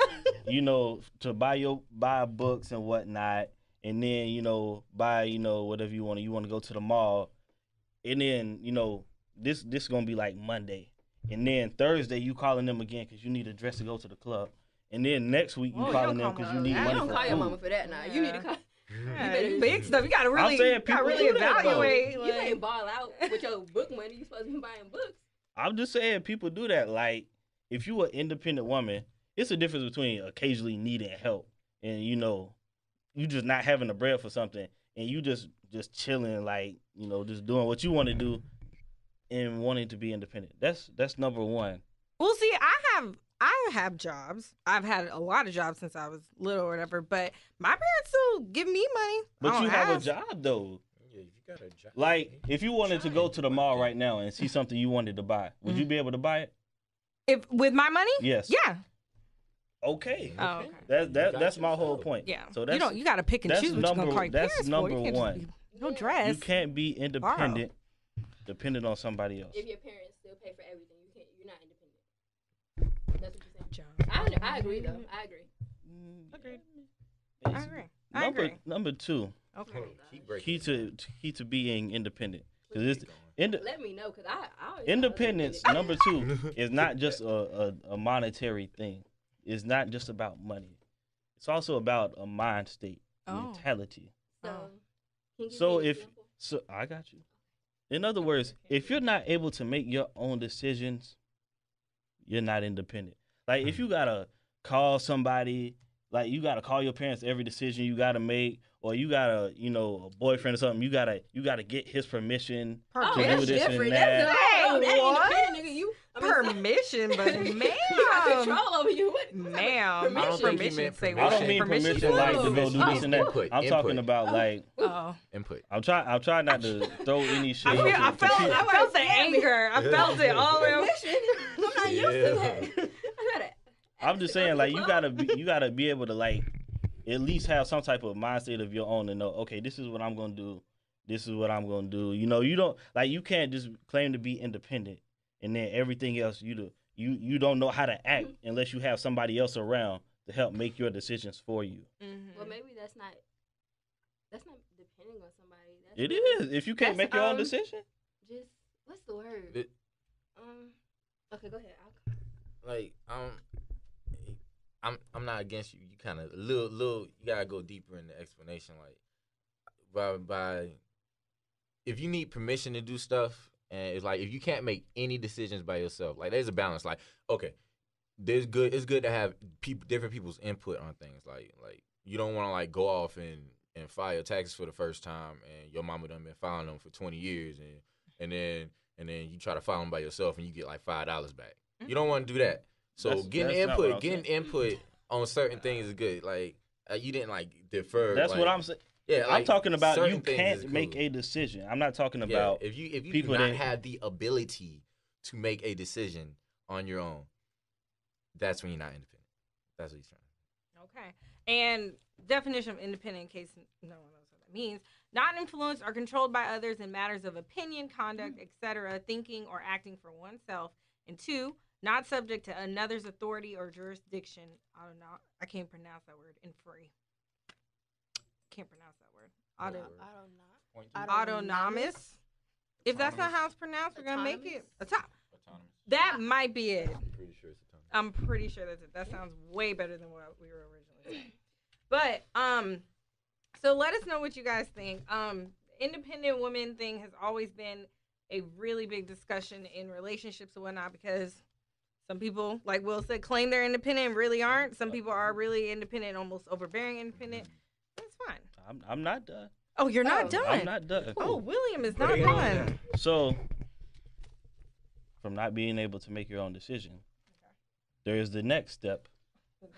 to buy books and whatnot, and then buy whatever you want. You want to go to the mall, and then this gonna be like Monday, and then Thursday you calling them again because you need a dress to go to the club, and then next week you Oh, you calling don't them call because my you need mama. money You don't for call your food. mama for that now. You need to call. Yeah, big stuff. You gotta really, saying you gotta people really do that, though. evaluate. You can't ball out with your book money. You supposed to be buying books. I'm just saying people do that. Like if you an independent woman, it's a difference between occasionally needing help and you just not having the bread for something and you just chilling, like just doing what you want to do and wanting to be independent. That's number one. Well, see, I have jobs. I've had a lot of jobs since I was little or whatever, but my parents still give me money. I But don't you have a ask. job though. Yeah, you got a job. Like if you wanted to go to the mall right now and see something you wanted to buy, would you be able to buy it? If with my money? Yes. Yeah. Okay. Oh, okay. That's my whole point. Yeah. So that's you got to pick and that's choose what you're gonna number- call your that's parents number for. You can't one. Just be, no dress. you can't be independent dependent on somebody else. If your parents still pay for everything, you're not independent. That's what you're saying. I agree though. I agree. Agreed. I agree. I agree. Number two, Okay. Keep breaking. key to being independent, because it's Let me know, cause I always independence. Number two is not just a monetary thing. It's not just about money. It's also about a mind state, Oh. mentality. So, Oh. can you give So me an if example? so, I got you. In other words, if you're not able to make your own decisions, you're not independent. Like if you gotta call somebody, like you gotta call your parents every decision you gotta make, or you gotta, a boyfriend or something, you gotta get his permission Oh, to that's do this different. and That's that. Hey, that what? independent nigga. Permission, but You got ma'am. control over you. What? Ma'am. I don't think he Permission. meant Say permission. I what? don't mean permission like to go do Oh, this and that. input, I'm talking input. about like Oh. Input. I'm trying not to throw any shade. I to felt people. the anger. I felt it all the way. Permission. I'm not used to that. I gotta. I'm just saying, like you gotta be able to like at least have some type of mindset of your own and know, okay, this is what I'm gonna do. This is what I'm gonna do. You don't like you can't just claim to be independent and then everything else you don't know how to act unless you have somebody else around to help make your decisions for you. Well, maybe that's not depending on somebody. That's It really is. If you can't That's, make your own decision. Just what's the word? It- Okay, go ahead. Like I'm not against you. You kind of little. You gotta go deeper in the explanation. Like by if you need permission to do stuff, and it's like if you can't make any decisions by yourself, like there's a balance. Like okay, it's good to have different people's input on things. Like you don't want to like go off and file your taxes for the first time, and your mama done been filing them for 20 years, and then you try to file them by yourself, and you get like $5 back. You don't want to do that. So That's getting not what I'm input, on certain things is good. Like you didn't like defer. That's like, what I'm saying. Yeah, like, I'm talking about you certain things is can't make cool. a decision. I'm not talking about if you do people not that have the ability to make a decision on your own, that's when you're not independent. That's what he's trying. Okay. And definition of independent, in case no one knows what that means, not influenced or controlled by others in matters of opinion, conduct, etc., thinking or acting for oneself. And 2, not subject to another's authority or jurisdiction. I can't pronounce that word. And free. Can't pronounce that word. Autonomous. If that's not how it's pronounced, we're gonna make it autonomous. That might be it. I'm pretty sure it's autonomous. I'm pretty sure that's it. That sounds way better than what we were originally saying. But so let us know what you guys think. Independent woman thing has always been a really big discussion in relationships and whatnot, because some people, like Will said, claim they're independent and really aren't. Some people are really independent, almost overbearing independent. That's fine. I'm not done. Oh, you're not done. I'm not done. Oh, William is not done. So, from not being able to make your own decision, there is the next step.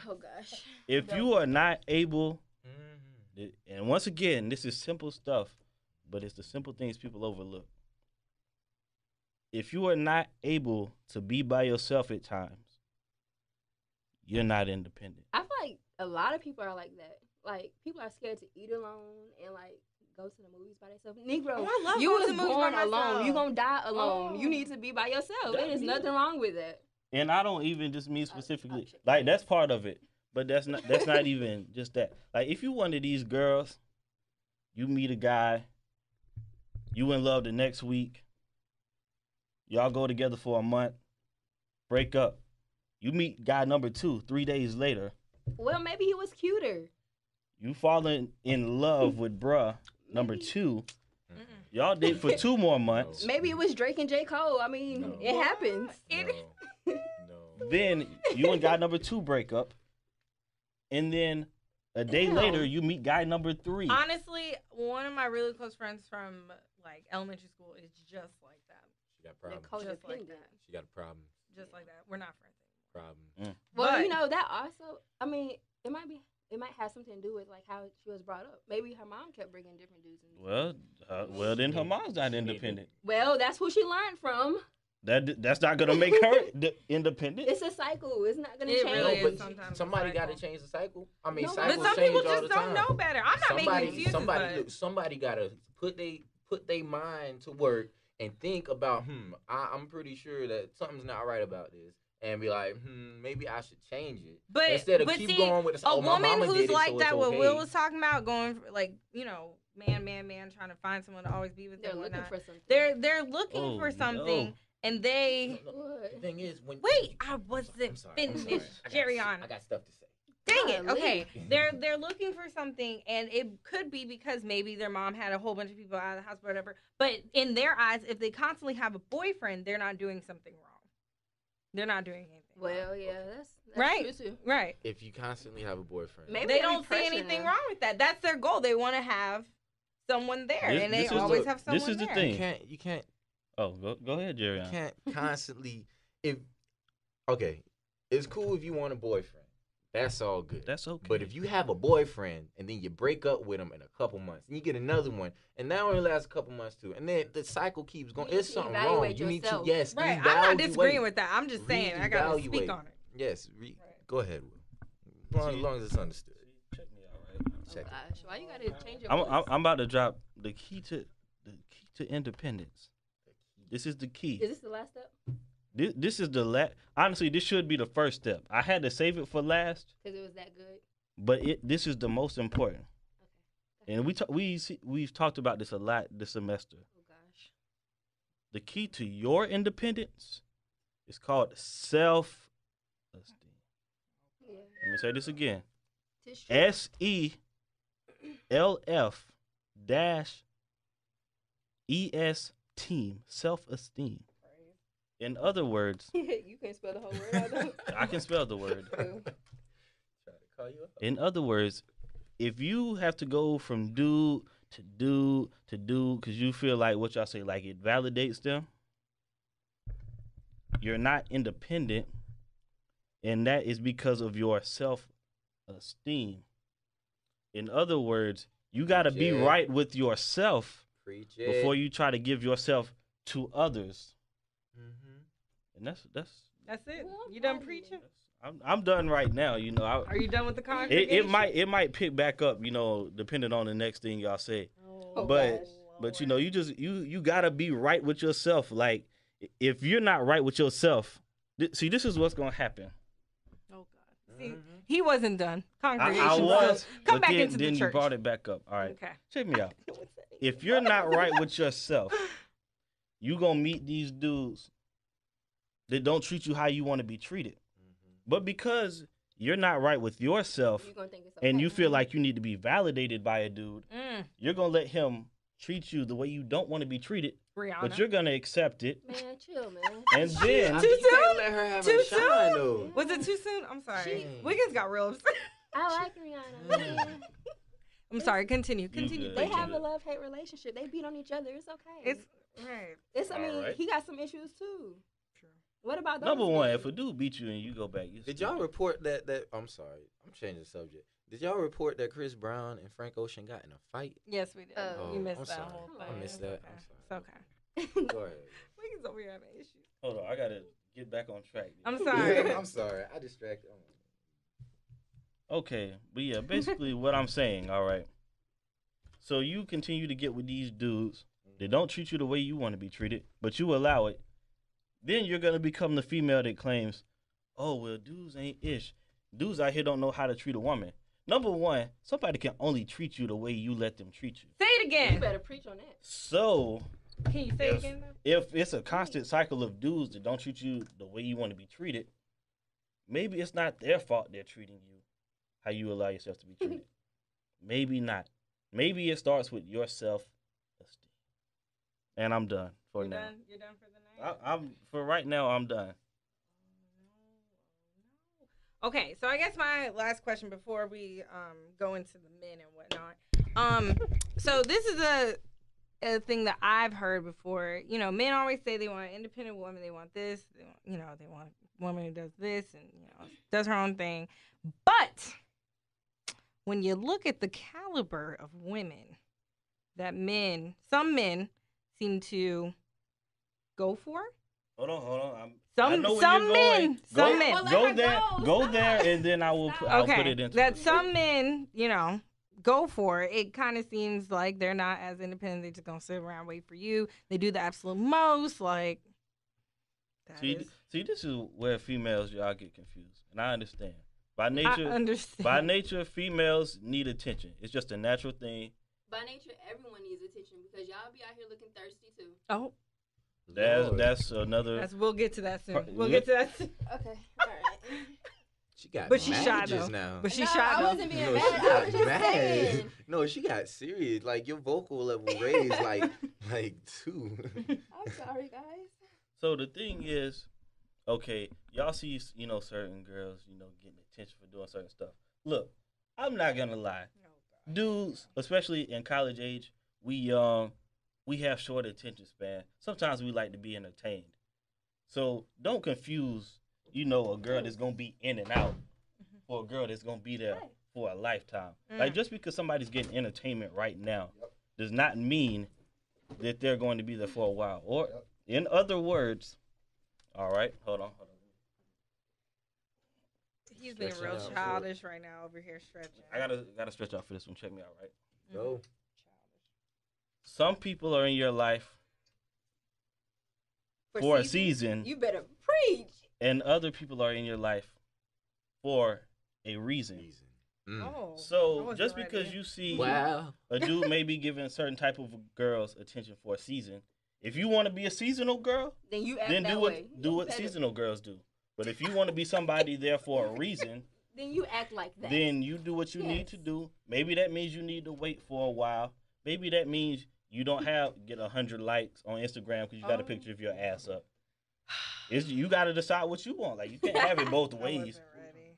Oh gosh. If you are not able, and once again, this is simple stuff, but it's the simple things people overlook. If you are not able to be by yourself at times, you're not independent. I feel like a lot of people are like that. Like, people are scared to eat alone and, like, go to the movies by themselves. Negro, I love you going was to the movies born by alone. myself. You gonna die alone. Oh. You need to be by yourself. There is nothing wrong with that. And I don't even just mean specifically, like, that's part of it, but that's not even just that. Like, if you one of these girls, you meet a guy, you in love the next week, y'all go together for a month, break up, you meet guy number 2 3 days later. Well, maybe he was cuter. You falling in love with bruh number 2. Y'all date for 2 more months. Maybe it was Drake and J. Cole. I mean, No. it happens. No. Then you and guy number 2 break up, and then a day Ew. later you meet guy number 3. Honestly, one of my really close friends from like elementary school is just like that. She got They're problems. Just like codependent. that. She got a problem. Just like that. We're not friends anymore. Problem. Well, But- you know, that also, I mean, it might have something to do with, like, how she was brought up. Maybe her mom kept bringing different dudes in. Well, then her mom's not independent. Well, that's who she learned from. That's not gonna make her independent. It's a cycle. It's not gonna It change. really No, is but sometimes a somebody got to cycle. change the cycle. I mean, No, But cycles some change people all just the don't time. know better. I'm not making excuses. Somebody got to put they mind to work and think about, I'm pretty sure that something's not right about this, and be like, maybe I should change it. But instead of but keep see, going with this, a my woman mama who's did it, like so that, it's what okay. Will was talking about, going for, like, you know, man, trying to find someone to always be with They're them. looking whatnot. for something. They're looking Oh, for something, no. and they The thing is, when wait. I I'm wasn't sorry. finished. Jerry on. I got stuff to say. Dang it. Golly. Okay. They're looking for something, and it could be because maybe their mom had a whole bunch of people out of the house or whatever. But in their eyes, if they constantly have a boyfriend, they're not doing something wrong. They're not doing anything wrong. Well, yeah, that's Right. true too. Right. If you constantly have a boyfriend, Maybe They they don't be see pressuring anything them. wrong with that. That's their goal. They want to have someone there, and they This is always the- have someone this is the there. thing. you can't Oh, go ahead, Jerry. You can't constantly it's cool if you want a boyfriend. That's all good. That's okay. But if you have a boyfriend and then you break up with him in a couple months, and you get another one, and that only lasts a couple months too, and then the cycle keeps going. You need It's to something wrong. evaluate You need to yourself. Right. I'm not evaluate. disagreeing with that. I'm just saying I gotta speak Reevaluate. on it. Yes, Right. go ahead, Will. As long as it's understood. Check me out, right? Oh Check it. gosh, why you gotta change your I'm voice? about to drop the key to independence. This is the key. Is this the last step? This is the honestly, this should be the first step. I had to save it for last, Because it was that good. but this is the most important. Okay. And we've talked about this a lot this semester. Oh gosh. The key to your independence is called self-esteem. Yeah. Let me say this again. It's true. SELF-ES team, self-esteem. In other words, You can't spell the whole word out though. I can spell the word. Try to call you up. In other words, if you have to go from do to do to do because you feel like what y'all say, like it validates them, you're not independent, and that is because of your self-esteem. In other words, you got to be Yeah. right with yourself Preach it. before you try to give yourself to others. And that's That's it. Well, You done I'm preaching? I'm done right now. You know, Are you done with the congregation? it might pick back up. You know, depending on the next thing y'all say. Oh, But- gosh. But you know, you gotta be right with yourself. Like, if you're not right with yourself, see, this is what's gonna happen. Oh God. See, he wasn't done. Congregation. I was, Come but back then, into the then you church. brought it back up. All right, Okay. check me out. If you're not right with yourself, you gonna meet these dudes that don't treat you how you want to be treated. But because you're not right with yourself, You're gonna think it's okay. and you feel like you need to be validated by a dude, you're gonna let him treat you the way you don't want to be treated, Rihanna. but you're gonna accept it. Man, chill, man. And then Too You can't soon? let her have Too her shine, soon? though. Was it too soon? I'm sorry. She- Wiggins got real upset. I like Rihanna, man. I'm sorry. Continue. good. Continue. They Thank have you. a love-hate relationship. They beat on each other. It's okay. It's right. I mean, Alright. he got some issues too. True. What about those number one, things? if a dude beat you and you go back, you Did y'all stupid. report that? I'm sorry, I'm changing the subject. Did y'all report that Chris Brown and Frank Ocean got in a fight? Yes, we did. Oh, you missed I'm that sorry. whole I thing. missed It's that. okay. I'm It's okay. Go ahead. Wiggins over here having issues. Hold on, I gotta get back on track. I'm sorry. I'm sorry. I distracted. Okay, but yeah, basically what I'm saying, all right. So you continue to get with these dudes. They don't treat you the way you want to be treated, but you allow it. Then you're gonna become the female that claims, "Oh well, dudes ain't ish. Dudes out here don't know how to treat a woman." Number one, somebody can only treat you the way you let them treat you. Say it You again. better preach on that. So Can you say it again? Though? if it's a constant cycle of dudes that don't treat you the way you want to be treated, maybe it's not their fault they're treating you how you allow yourself to be treated. Maybe not. Maybe it starts with your self-esteem. And I'm done for You're now. done. You're done for the night. I'm for right now. I'm done. Okay, so I guess my last question before we go into the men and whatnot. So this is a thing that I've heard before. You know, men always say they want an independent woman. They want this. They want, they want a woman who does this and does her own thing. But when you look at the caliber of women that some men seem to go for. Hold on. I Some know where some you're men, going. some Go- men. Well, let Go her there, go. go Stop. there, and then I will. I'll put Okay, it into that some men, go for it. It kind of seems like they're not as independent. They're just gonna sit around and wait for you. They do the absolute most. Like that is. See, this is where females y'all get confused, and I understand. By I nature, understand. by nature, females need attention. It's just a natural thing. By nature, everyone needs attention because y'all be out here looking thirsty too. Oh, That's another. we'll get to that soon. We'll Yeah. get to that soon. Okay, all right. She got But she's shy, marriages though. now. But she's No, shy I though. wasn't being No, mad. she I got was just mad. saying. No, she got serious. Like your vocal level raised like two. I'm sorry, guys. So the thing is, okay, y'all see, certain girls, getting attention for doing certain stuff. Look, I'm not gonna lie. Dudes, especially in college age, we young, we have short attention span. Sometimes we like to be entertained. So don't confuse, a girl that's gonna be in and out for a girl that's gonna be there for a lifetime. Like just because somebody's getting entertainment right now does not mean that they're going to be there for a while. Or in other words, all right, hold on. He's being Stretching real out for it. childish right now over here stretching. I gotta stretch out for this one. Check me out, right? Go. Some people are in your life for a season, You better preach. and other people are in your life for a reason. Oh, I So wasn't just ready. because you see Wow. a dude may be giving certain type of girls attention for a season, if you want to be a seasonal girl, Then you act then that do way. what Better. seasonal girls do. But if you want to be somebody there for a reason, Then you act like that. then you do what you need to Yes. do. Maybe that means you need to wait for a while. Maybe that means you don't get 100 likes on Instagram because you got a picture of your ass up. You got to decide what you want. Like you can't have it both I ways. wasn't ready.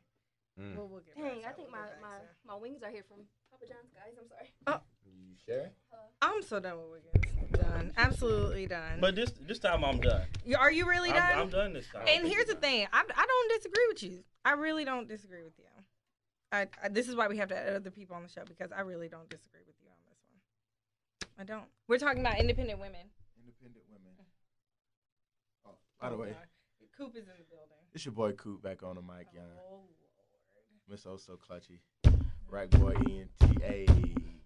Mm. We'll get Dang, back I to think that. We'll my, get my, back to my wings are here from Papa John's, guys. I'm sorry. You sure? that. I'm so done with Wiggins. Done. Absolutely done. But this time I'm done. Are you really done? I'm done this time. And here's the thing. I don't disagree with you. I really don't disagree with you. This is why we have to add other people on the show because I really don't disagree with you on this one. I don't. We're talking about independent women. Independent women. Oh, by the way, Coop is in the building. it's your boy Coop back on the mic, y'all. Oh Lord. Miss Oh So Clutchy. Right boy ENTA.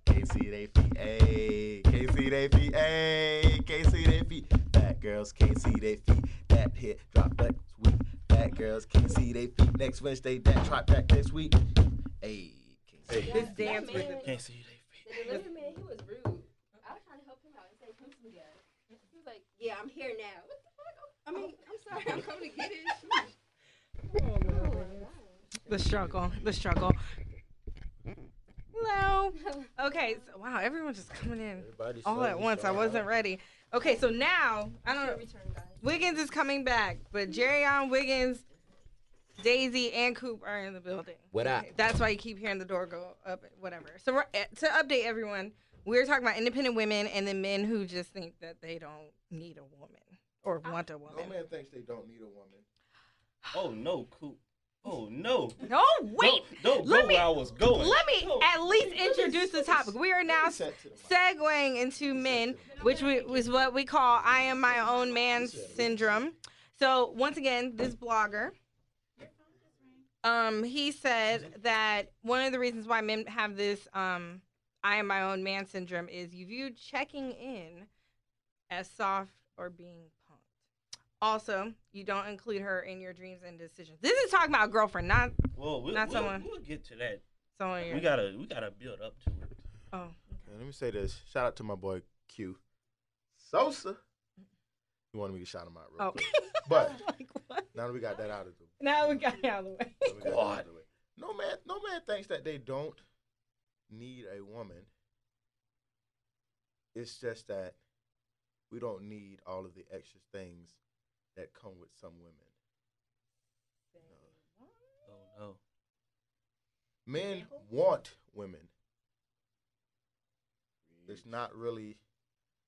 KC they feet. Ayy. KC they feet. Ayy. KC they feet. Bad girls can't see they feet. That hit drop that sweet. Bad girls can't see they feet. Next Wednesday that drop that next week. Ayy. This dance with it. Can't see their feet. The delivery man, he was rude. I was trying to help him out and say, come to me, guys. He was like, yeah, I'm here now. What the fuck? I mean, I'm sorry, I'm coming to get it. The struggle. Hello. Okay. So, wow, everyone's just coming in all at once. I wasn't ready. Okay, so now I don't know. Return, guys. Wiggins is coming back, but Jerrion Wiggins, Daisy, and Coop are in the building. What up? That's why you keep hearing the door go up. Whatever. So to update everyone, we're talking about independent women and then men who just think that they don't need a woman or want a No woman. man thinks they don't need a woman. Oh no, Coop. Oh no. No, wait. Don't Let go me- where I was going. Let me at least introduce the topic. We are now segueing into men, which was what we call I am my own man syndrome. So once again, this blogger, he said that one of the reasons why men have this I am my own man syndrome is you view checking in as soft or being punked. Also, you don't include her in your dreams and decisions. This is talking about a girlfriend, not Well, Not someone. We'll get to that. someone. We gotta build up to it. Oh, Let me say this. Shout out to my boy Q. Sosa. He wanted me to shout him out real oh. quick. But Like, what? now that we got that out of the way. Now we got it out of the way. No man thinks that they don't need a woman. It's just that we don't need all of the extra things that come with some women. Oh no. Men want women. It's not really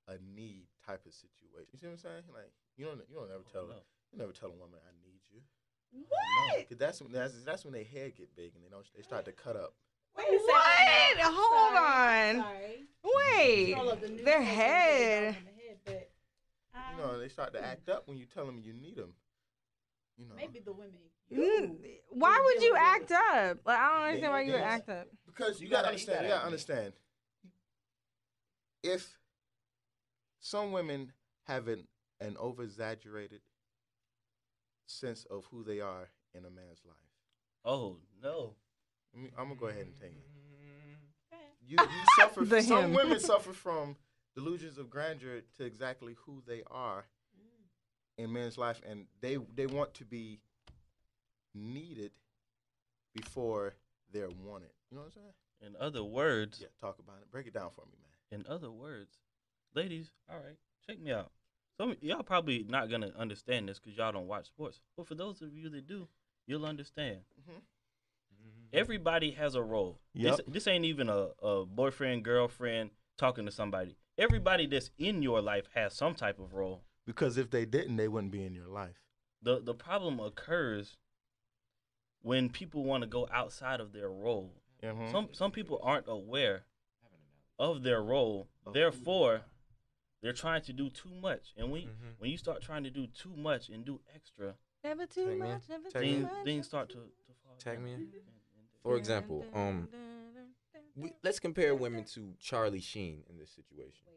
a need type of situation. You see what I'm saying? Like you don't ever tell no. you never tell a woman I need you. What? Because that's when their head get big and they start to cut up. What? Hold on. Sorry. Wait. All of the new Their things head. in the head, but You know, they start to act up when you tell them you need them. You know, maybe the women. Why would you act up? Like, I don't understand why you would Yes. act up. because you You gotta gotta- understand. you You gotta gotta understand. If some women have an over exaggerated sense of who they are in a man's life, Oh no. I'm gonna go ahead and tell you. You suffer. The Some him. women suffer from delusions of grandeur to exactly who they are in men's life, and they want to be needed before they're wanted. You know what I'm saying? In other words, Yeah, talk about it. Break it down for me, man. in other words, ladies, all right, check me out. Some y'all probably not gonna understand this because y'all don't watch sports. But for those of you that do, you'll understand. Mhm. Everybody has a role. Yep. This ain't even a boyfriend, girlfriend talking to somebody. Everybody that's in your life has some type of role. Because if they didn't, they wouldn't be in your life. The problem occurs when people want to go outside of their role. Mhm. Some people aren't aware of their role. Of who Therefore, they're trying to do too much. And Mhm. when you start trying to do too much and do extra, Never too Take me in. much, never Take too me in. much. things start to fall. Tag down. me in. And- For example, let's compare women to Charlie Sheen in this situation.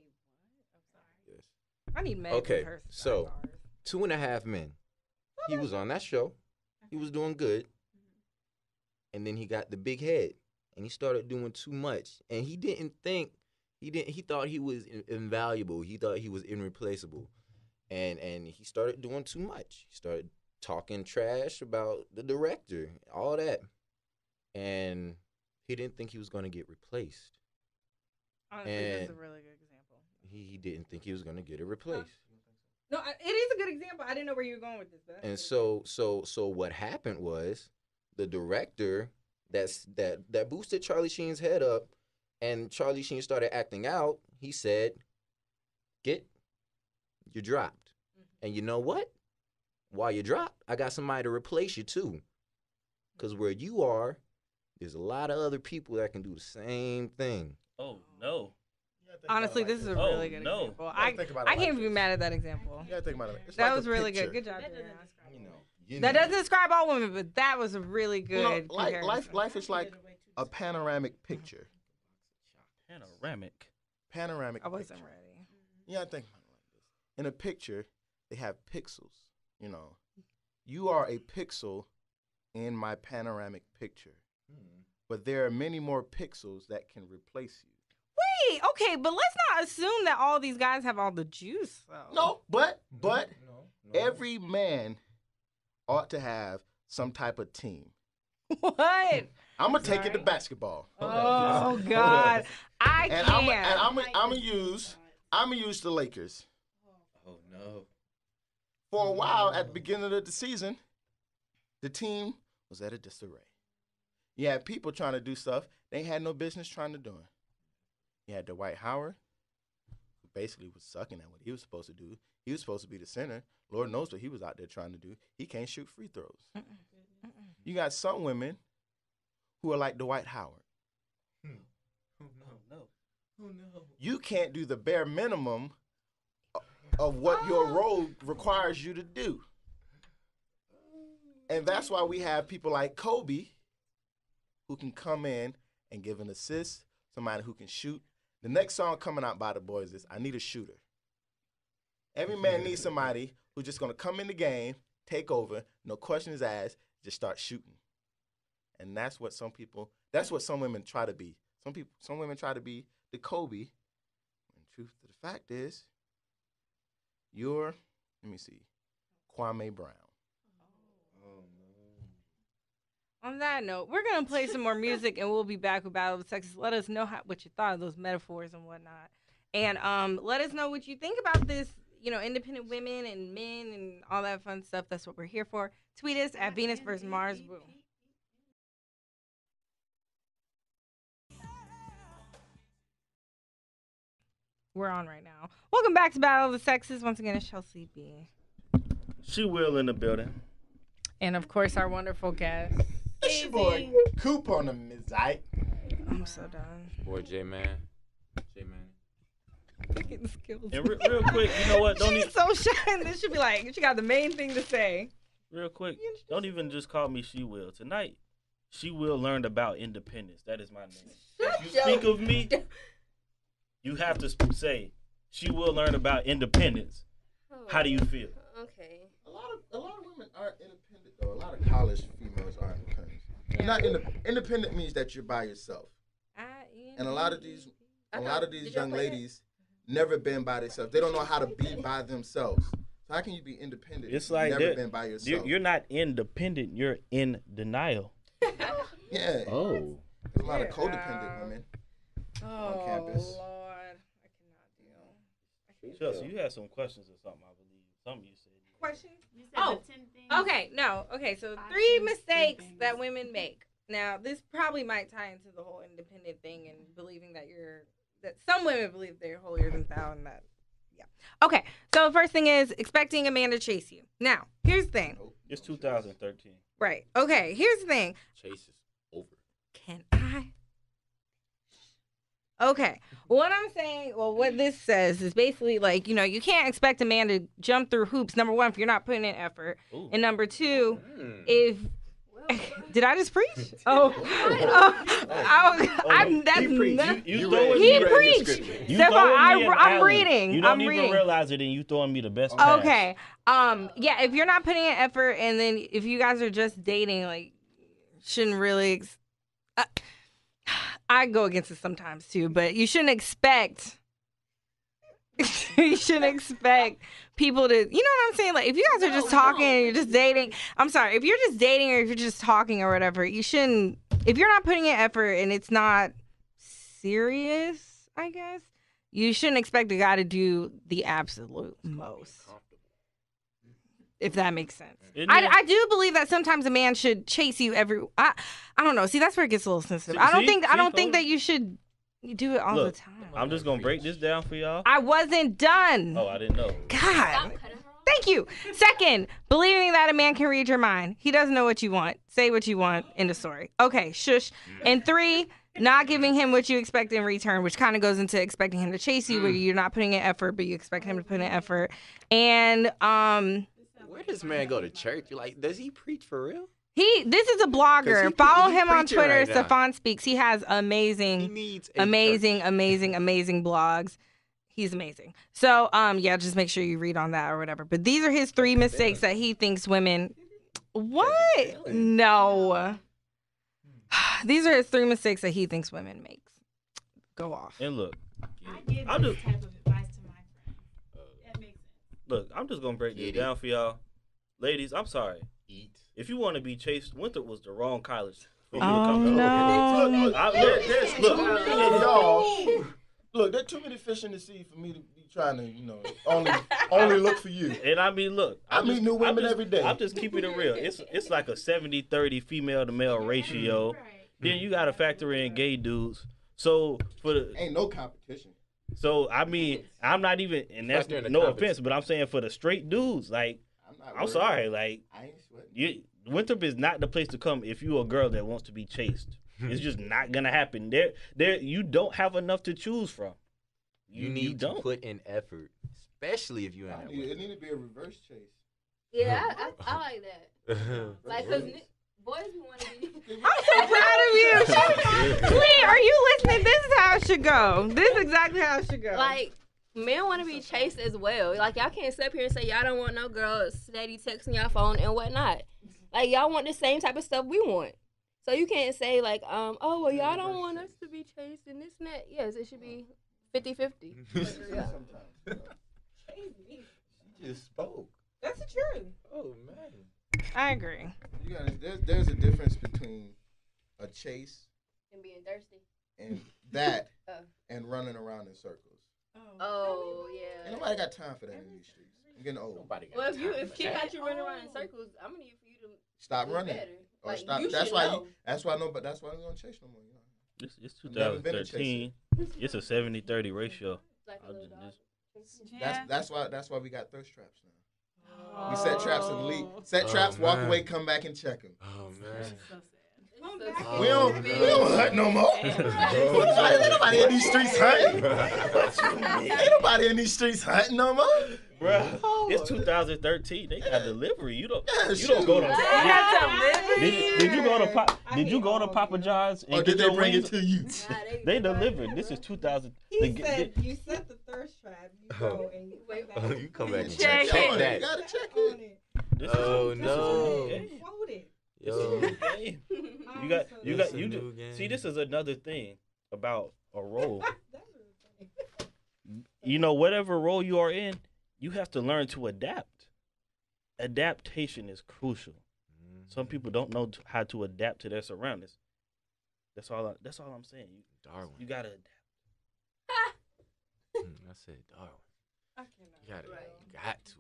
Yes. I need Meg. Okay, with her so- stars. 2.5 Men. He was on that show. He was doing good. And then he got the big head. And he started doing too much. And he thought he was invaluable. He thought he was irreplaceable. And he started doing too much. He started talking trash about the director, all that. And he didn't think he was going to get replaced. Honestly, that's a and- really good example. He didn't think he was going to get it replaced. No, it is a good example. I didn't know where you were going with this. But that's And a good so what happened was the director that boosted Charlie Sheen's head up, and Charlie Sheen started acting out. He said, "You dropped, and you know what? While you dropped, I got somebody to replace you too, because where you are, there's a lot of other people that can do the same thing. Oh no. Honestly, this is a really good example. I can't be mad at that example. You gotta think about it. It's That like was a really picture. good. Good job. That Jeremiah. doesn't describe That doesn't describe all women, but that was a really good. Like comparison. life is like a panoramic picture. Panoramic. Panoramic. I wasn't picture. ready. You gotta think about it like this. In a picture, they have pixels. You know, you are a pixel in my panoramic picture, but there are many more pixels that can replace you. Wait, okay, but let's not assume that all these guys have all the juice, though. No, but every man ought to have some type of team. What? I'm gonna take it to basketball. Oh God, I And can't. I'm gonna use the Lakers. Oh no. For a while at the beginning of the season, the team was at a disarray. You had people trying to do stuff they had no business trying to do. You had Dwight Howard, who basically was sucking at what he was supposed to do. He was supposed to be the center. Lord knows what he was out there trying to do. He can't shoot free throws. You got some women who are like Dwight Howard. Oh no. You can't do the bare minimum of what your role requires you to do. And that's why we have people like Kobe who can come in and give an assist, somebody who can shoot. The next song coming out by the boys is I Need a Shooter. Every man needs somebody who's just going to come in the game, take over, no questions asked, just start shooting. And that's what some women try to be. Some women try to be the Kobe. And truth to the fact is, you're, Kwame Brown. On that note, we're gonna play some more music, and we'll be back with Battle of the Sexes. Let us know what you thought of those metaphors and whatnot, and let us know what you think about this. Independent women and men and all that fun stuff. That's what we're here for. Tweet us at Venus vs Mars. Boom. We're on right now. Welcome back to Battle of the Sexes. Once again, it's Chelsea B. She will in the building. And of course, our wonderful guest. It's your boy, Coop on the Mizite. I'm so done. Boy, J-Man. Look at the skills. And real quick, you know what? She's so shy. This should be like, she got the main thing to say. Real quick, don't even just call me She Will. Tonight, She Will learned about independence. That is my name. If you speak of me, you have to say, She Will learn about independence. How do you feel? Okay. A lot of women aren't independent though. A lot of college females aren't independent. You're not independent means that you're by yourself. And a lot of these young ladies never been by themselves. They don't know how to be by themselves. So how can you be independent? It's like never been by yourself. You're not independent. You're in denial. Yeah. Oh. There's a lot of codependent women on campus. Lord. I cannot deal. Chelsea, you had some questions or something, I believe. Something you said. Questions? You said Oh, the 10 things. Okay, no. Okay, so 3 things, mistakes 10 things. that women make. Now, this probably might tie into the whole independent thing and believing that some women believe they're holier than thou and that, yeah. Okay, so the first thing is expecting a man to chase you. Now, here's the thing. It's 2013. Right. Okay, here's the thing. Chase is over. Can I? Okay. What I'm saying, what this says is basically like, you can't expect a man to jump through hoops, number one, if you're not putting in effort. Ooh. And number two, if... Did I just preach? That's He preached. not- You He throwing me- preached. You Stefan, throwing me an I'm alley. reading. You don't I'm even reading. realize it, and you throwing me the best pass. Okay. Yeah, if you're not putting in effort, and then if you guys are just dating, like, shouldn't really. I go against it sometimes too, but you shouldn't expect. You shouldn't expect people to, you know what I'm saying? Like, if you guys are just talking and you're just dating, I'm sorry, if you're just dating or if you're just talking or whatever, you shouldn't, if you're not putting in effort and it's not serious, I guess, you shouldn't expect a guy to do the absolute most. If that makes sense. I do believe that sometimes a man should chase you I don't know. See, that's where it gets a little sensitive. I don't think that you should do it all the time. I'm just gonna break this down for y'all. I wasn't done. Oh, I didn't know. God. Thank Thank you. Second, believing that a man can read your mind. He doesn't know what you want. Say what you want in the story. Okay, shush. And 3, not giving him what you expect in return, which kind of goes into expecting him to chase you, where you're not putting in effort, but you expect him to put in effort. And Where does man go to church? Like, does he preach for real? this is a 'Cause blogger. he Follow him on preaching Twitter. right now. Stefan Speaks. He has He amazing needs a amazing, church. amazing, amazing blogs. He's amazing. So, yeah, just make sure you read on that or whatever. But these are his 3 mistakes that he thinks women. What? No. These are his 3 mistakes that he thinks women make. Go off. And look, I give I'm this just type of advice to my friends. That makes sense. look. I'm just gonna break this Get it. down for y'all, ladies. I'm sorry. Eat. If you want to be chased, Winthrop was the wrong college for you to Oh, come to. no. Look, there's too many fish in the sea for me to be trying to, only look for you. And I mean, look, I meet new women every day. I'm just keeping it real. It's like a 70-30 female to male ratio. Then you got to factor in gay dudes. So Ain't no competition. I mean, I'm not even, and that's Factor in the no competition. offense, but I'm saying for the straight dudes, like, I'm I'm sorry, like, I ain't sweating. Winthrop is not the place to come if you a girl that wants to be chased. It's just not gonna happen. There, you don't have enough to choose from. You need to put in effort, especially if you in that It need to be a reverse chase. Yeah, I like that. way. Like, cause boys want to be. I'm so proud of you. Sweet, are you listening? This is how it should go. This is exactly how it should go. Like, men want to be chased as well. Like, y'all can't sit up here and say y'all don't want no girl steady texting y'all phone and whatnot. Like, y'all want the same type of stuff we want. So you can't say like, oh well, y'all don't want us to be chased and this and that. Yes, it should be 50-50. Yeah. She just spoke. That's the truth. Oh man. I agree. You gotta, there's a difference between a chase And being thirsty. and that Oh. and running around in circles. Oh Ain't yeah. nobody got time for that in these streets. I'm getting old. Nobody got Well, if time for Kid that. got you running around in circles, I'm gonna need for you to Stop do running. better. Or Like, stop. you That's should why know. that's why we don't chase no more. It's Never been a 2013. It's a 70-30 ratio. Like a I'll little just- dog. That's why we got thirst traps now. We set traps and leave. Oh. Set traps, walk man. away, come back and check them. Oh man. Oh, We don't hunt no more. Ain't nobody in these streets hunting. Ain't nobody in these streets hunting no more. Bruh, it's 2013. They got delivery. You don't shoot. go to. That's Did you go to Did you go to Papa John's and Or did get they your bring it wings? to you? They delivered. This is 2000. He said you set the thirst trap. You go and you Wait, come back. You come back and Check check it. You that. gotta check On it. it. This Oh, is a no. new game. Quote it. This is a Yo. new game. You got It's a you new see. game. This is another thing about a role. That's really funny. You know, whatever role you are in, you have to learn to adapt. Adaptation is crucial. Some people don't know how to adapt to their surroundings. That's all I'm saying. Darwin. You gotta adapt. I said Darwin. You got to adapt.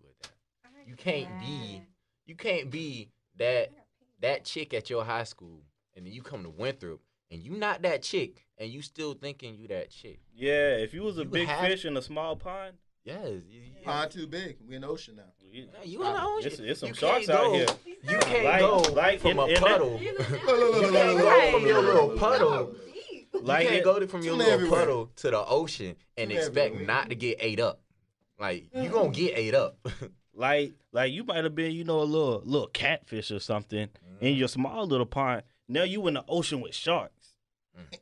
You can't be that chick at your high school, and then you come to Winthrop, and you not that chick, and you still thinking you that chick. Yeah, if you was a You big have- fish in a small pond, Yes. Pond too big. We in the ocean now. You in the ocean. It's some You sharks can't out go- here. You can't Like- go like from a in that- puddle. Look, You can't go from your little puddle. Like you can't it- go from your Tuna little everywhere. puddle to the ocean and Tuna expect everywhere. not to get ate up. Like you gonna get ate up. Like you might have been, a little catfish or something in your small little pond. Now you in the ocean with sharks.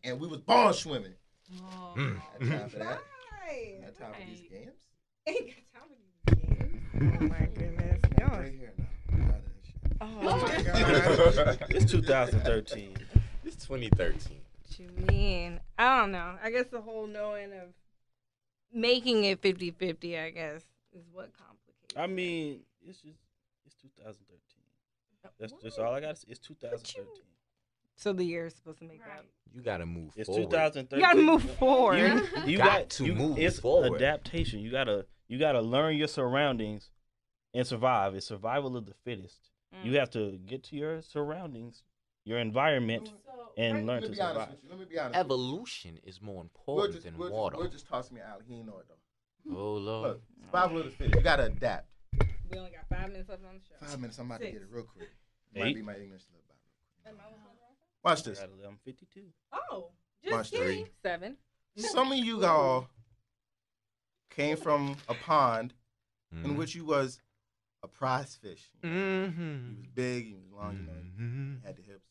And we was born swimming. Oh, Got time for that. right. Got time for these games. Ain't got time for these games. Oh my goodness. Gray hair now. Oh my god. It's 2013. It's 2013. What you mean? I don't know. I guess the whole knowing of making it 50-50, I guess, is what complicates I mean, it's 2013. That's just all I got. It's 2013. So the year is supposed to make that. You gotta move It's forward. 2013. You gotta move forward. You Got to move it's forward. adaptation. You gotta learn your surroundings and survive. It's survival of the fittest. You have to get to your surroundings, your environment, and learn Let to me be honest survive. with you. Let me be honest. with Evolution is more you. important than water. We'll just toss me out. He ain't know it though. Oh Lord. Look, survival of the fittest. You gotta adapt. We only got 5 minutes left on the show. 5 minutes. I'm about to get it real quick. Eight. Might be my English a little bit. Watch this. I got 11:52. Oh, Watch just this. kidding. 7. Some of you all came from a pond Mm-hmm. in which you was a prize fish. Mm-hmm. You was big, you was long, you know, Mm-hmm. you had the hips.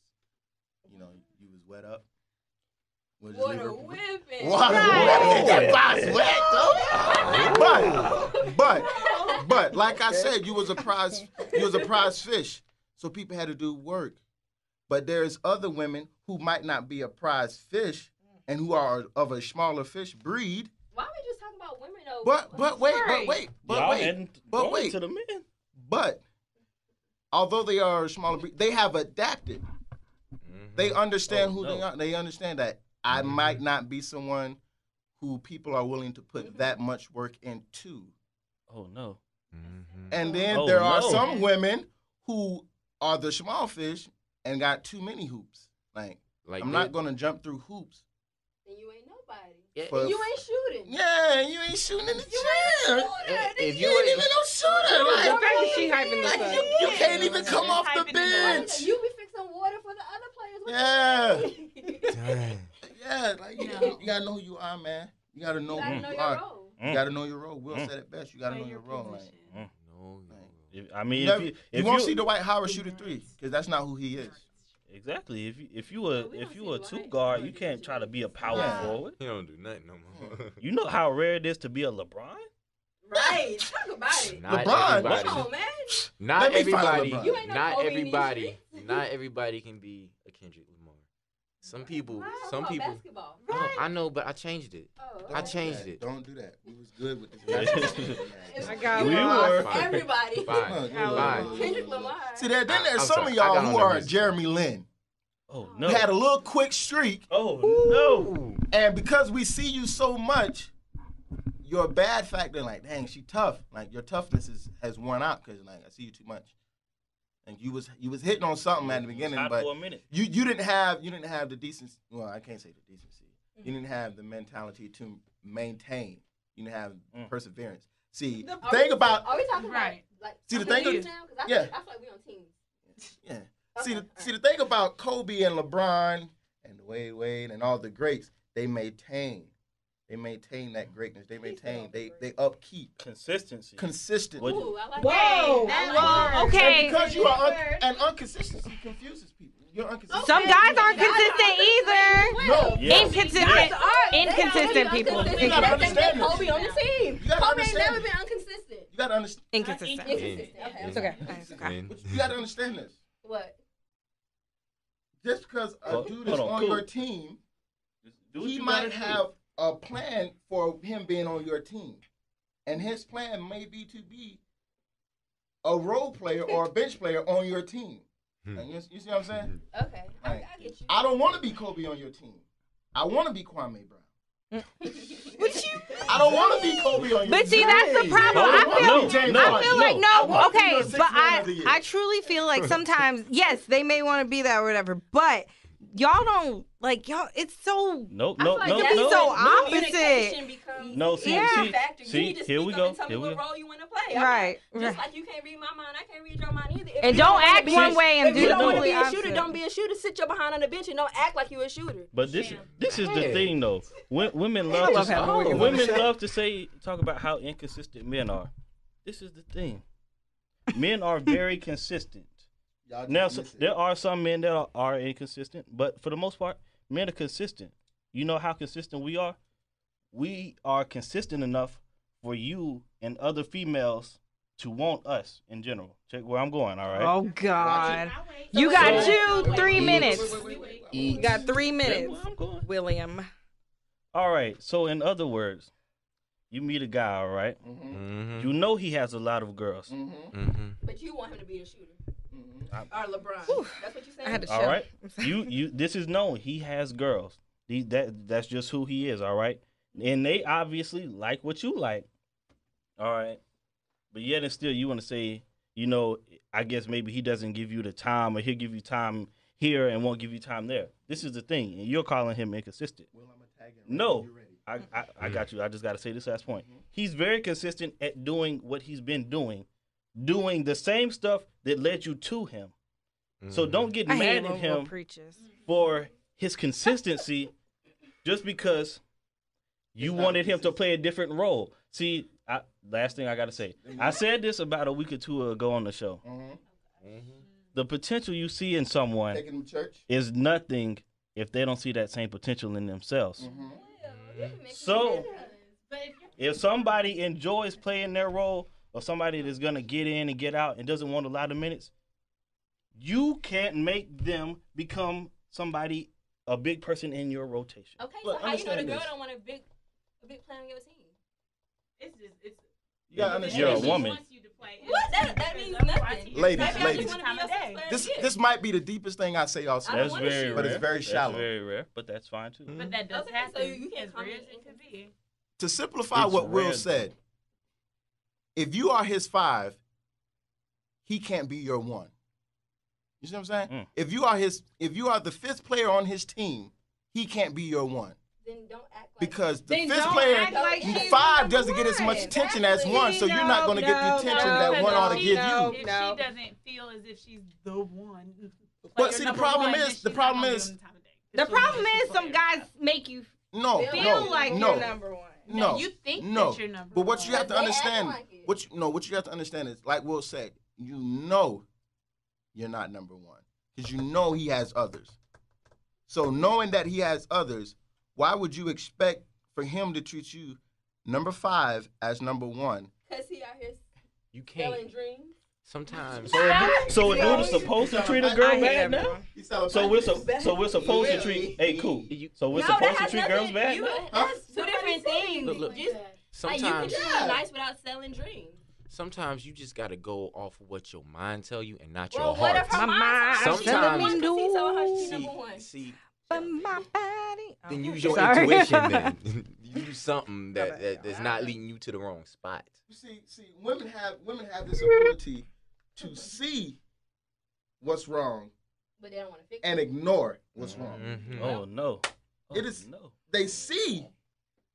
You know, you was wet up. We'll just leave Water it- whipping. Water Right. whipping. That box wet, though. But like I said, you was a prize fish. So people had to do work. But there's other women who might not be a prize fish and who are of a smaller fish breed. Why are we just talking about women though? But wait, Right. Y'all hadn't but gone wait. to the men. But although they are a smaller breed, they have adapted. They understand Oh, who no. they are. They understand that I might not be someone who people are willing to put that much work into. Oh no. And then Oh, there are no. some women who are the small fish and got too many hoops. Like I'm not gonna jump through hoops. And you ain't nobody. For- You ain't shooting. Yeah, you ain't shooting in the You chair. ain't shooting. If You ain't even no shooter. The Like, fact that she hyping this like up. you can't even come off the Hyping it up. bench. You be fixing water for the other players. Yeah. You Yeah, like you gotta know who you are, man. You gotta know gotta who know you your are. role. You gotta know your role. Will said it best. You gotta know your role. Like, No, I mean, never- if you you won't see Dwight Howard shoot a three because that's not who he is. exactly if you Well, we a don't see two Dwight guard, Howard you can't try to be a power Yeah. forward. he don't do nothing no more. You know how rare it is to be a LeBron. Right. Talk about it. Not LeBron. everybody. Come on, man. Not Let me find everybody. LeBron. You ain't no Not Kobe in these everybody. streets. Not everybody can be a Kendrick Lamar. Some people. Wow, Some about people. Basketball. I know, but I changed it. Oh, I okay. changed it. Don't do that. We was good with this. I got We one. were. Everybody. Fine. Fine. Kendrick Lamar. See, then there's I'm some sorry. of y'all I got who on are the list. Jeremy Lin. Oh Who no. had a little quick streak, Oh no. and because we see you so much, your bad factor, like, dang, she tough. Like your toughness has worn out because like I see you too much. And you was hitting on something at the beginning, Hot but for a minute. you didn't have the decency. Well, I can't say the decency. You didn't have the mentality to maintain. You didn't have perseverance. See, Are think we- about Are we talking Right. about like See, the teams thing is- now? 'Cause I yeah. feel like we on teams. yeah. See the thing about Kobe and LeBron and Wade and all the greats, they maintain that greatness. They maintain they upkeep Consistency. consistency. What- Ooh, I like Whoa. that. Whoa. And Okay. because you are Word. and inconsistency confuses people. You're inconsistent. Some guys aren't consistent either. No. Yeah. Inconsistent. Yeah. Inconsistent people. You gotta They think understand this. Kobe on the team. You gotta Kobe ain't understand never this. been inconsistent. You gotta understand. Inconsistent. Inconsistent. Okay. It's okay. It's okay. You gotta understand this. What? Just because a Hold- dude is hold on, on cool. your team, Do what he you might gotta have a plan for him being on your team, and his plan may be to be a role player or a bench player on your team. And you see what I'm saying? Okay. I Right. get you. I don't want to be Kobe on your team. I want to be Kwame Brown. I don't want to be Kobe on your But see, team. that's the problem. No, I feel, no, I feel like I no. want to be Okay, your sixth but man of the year. I truly feel like sometimes, yes, they may want to be that or whatever, but y'all don't like y'all. It's so Nope, I nope, feel like nope, that's be nope. so when opposite. communication becomes No, see, Yeah. see, factor. You see, need to here speak we up go. and tell me Here we what go. role you want to play. I'm Right, not- right. Just like you can't read my mind, I can't read your mind either. If and you don't wanna act be- one way and If do you the don't want to totally be a shooter, opposite. don't be a shooter. Sit your behind on the bench and don't act like you a shooter. But this is the Hey. thing though. Women I love love to having women on the women show. love to talk about how inconsistent men are. This is the thing. Men are very consistent. Y'all just Now listen. there are some men that are inconsistent, but for the most part, men are consistent. You know how consistent we are? We are consistent enough for you and other females to want us in general. Check where I'm going, all right? Oh God, I'll wait. you got So- you 3 minutes. Wait. You got 3 Check minutes, where I'm going. William. All right. So in other words, you meet a guy, all right? Mhm. You know he has a lot of girls. Mhm. But you want him to be a shooter. Mhm. Or LeBron. That's what you're saying? I had to All chill. right. You this is known. He has girls. That's just who he is, all right? And they obviously like what you like. All right. But yet and still you want to say, you know, I guess maybe he doesn't give you the time or he'll give you time here and won't give you time there. This is the thing. And you're calling him inconsistent. Well, I'm gonna tag him right No. when you're ready. I got you. I just got to say this last point. He's very consistent at doing what he's been doing doing the same stuff that led you to him. So don't get I mad hate at when Will him preaches. for his consistency just because you wanted him to play a different role. See, last thing I got to say. I said this about a week or two ago on the show. The potential you see in someone Taking them to church. is nothing if they don't see that same potential in themselves. So, if somebody enjoys playing their role or somebody that's going to get in and get out and doesn't want a lot of minutes, you can't make them become somebody, a big person in your rotation. Okay, But so how you know the understand girl this. don't want a big player on your team? It's You gotta understand. You're a this. woman. Wants you to play. What? That means nothing. Ladies, Maybe I ladies. just want to be your sixth player This again. this might be the deepest thing I say also. I don't That's wanna very shoot. But it's rare. very shallow. That's very rare, but that's fine too. But that does Okay, happen. so you can't as call me rare as it could be. inconsistent. To simplify It's what Will rare. said, if you are his 5, he can't be your 1. You see what I'm saying? Mm. If you are the 5th player on his team, he can't be your 1. Then don't act like Because the Then 5th don't player, act like she's 5 number doesn't get as much one. attention as 1, so you're not going to get the attention that no, 1 ought to no, give no. you. If she doesn't feel as if she's the one. But see, the problem is, The problem is some guys make you no, Feel feel like no, you're number one. no, you think no. that you're number But what one. you have to But they act understand, like it. what you have to understand is, like Will said, you know you're not number 1 because you know he has others. So knowing that he has others, why would you expect for him to treat you number 5 as number 1? Because he out here You can't. selling dreams. Sometimes. So a dude is supposed to treat a girl I hate bad now? everyone. So we're supposed to treat. Hey, cool. So we're No, that supposed to has treat nothing- girls bad you- now? That's two different things. Look, look. Just, like, you can Sometimes. just be nice without selling dreams. Sometimes you just gotta go off of what your mind tell you and not Well, your what heart. if her My mind's mind Sometimes- telling me Because he told her she no. number 1. See, But my body. then Oh, use your sorry. intuition. Then use something My bad, that's y'all. not leading you to the wrong spot. You see, women have this ability to see what's wrong But they don't want to fix and it. ignore what's wrong. Mhm. Oh no. Oh, It is- no. They see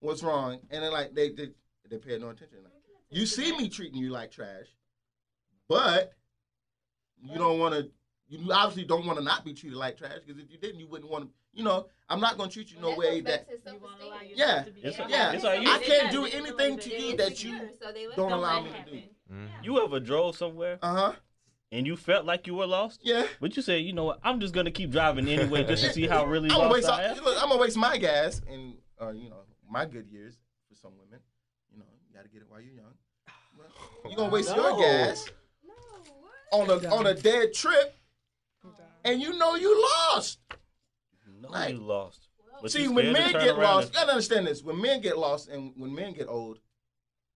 what's wrong and they're like they pay no attention. Like, you see me treating you like trash, but you don't want to. You obviously don't want to not be treated like trash because if you didn't, you wouldn't want to. You know, I'm not going to treat you no way that. You won't allow yourself Yeah, to be it's- happy. yeah. it's like you- I can't do It's anything to you that you don't allow me to do. Mhm. You ever drove somewhere and you felt like you were lost, Yeah. but you said, you know what, I'm just gonna keep driving anyway just to see how really I'm gonna lost waste. I am. I'm gonna waste my gas and my good years for some women. You got to get it while you're young. You're gonna waste your No. gas on a dead trip, and you know you lost. No, Like- you lost. But See, you when scared to men turn get around lost, and- you gotta understand this. When men get lost and when men get old,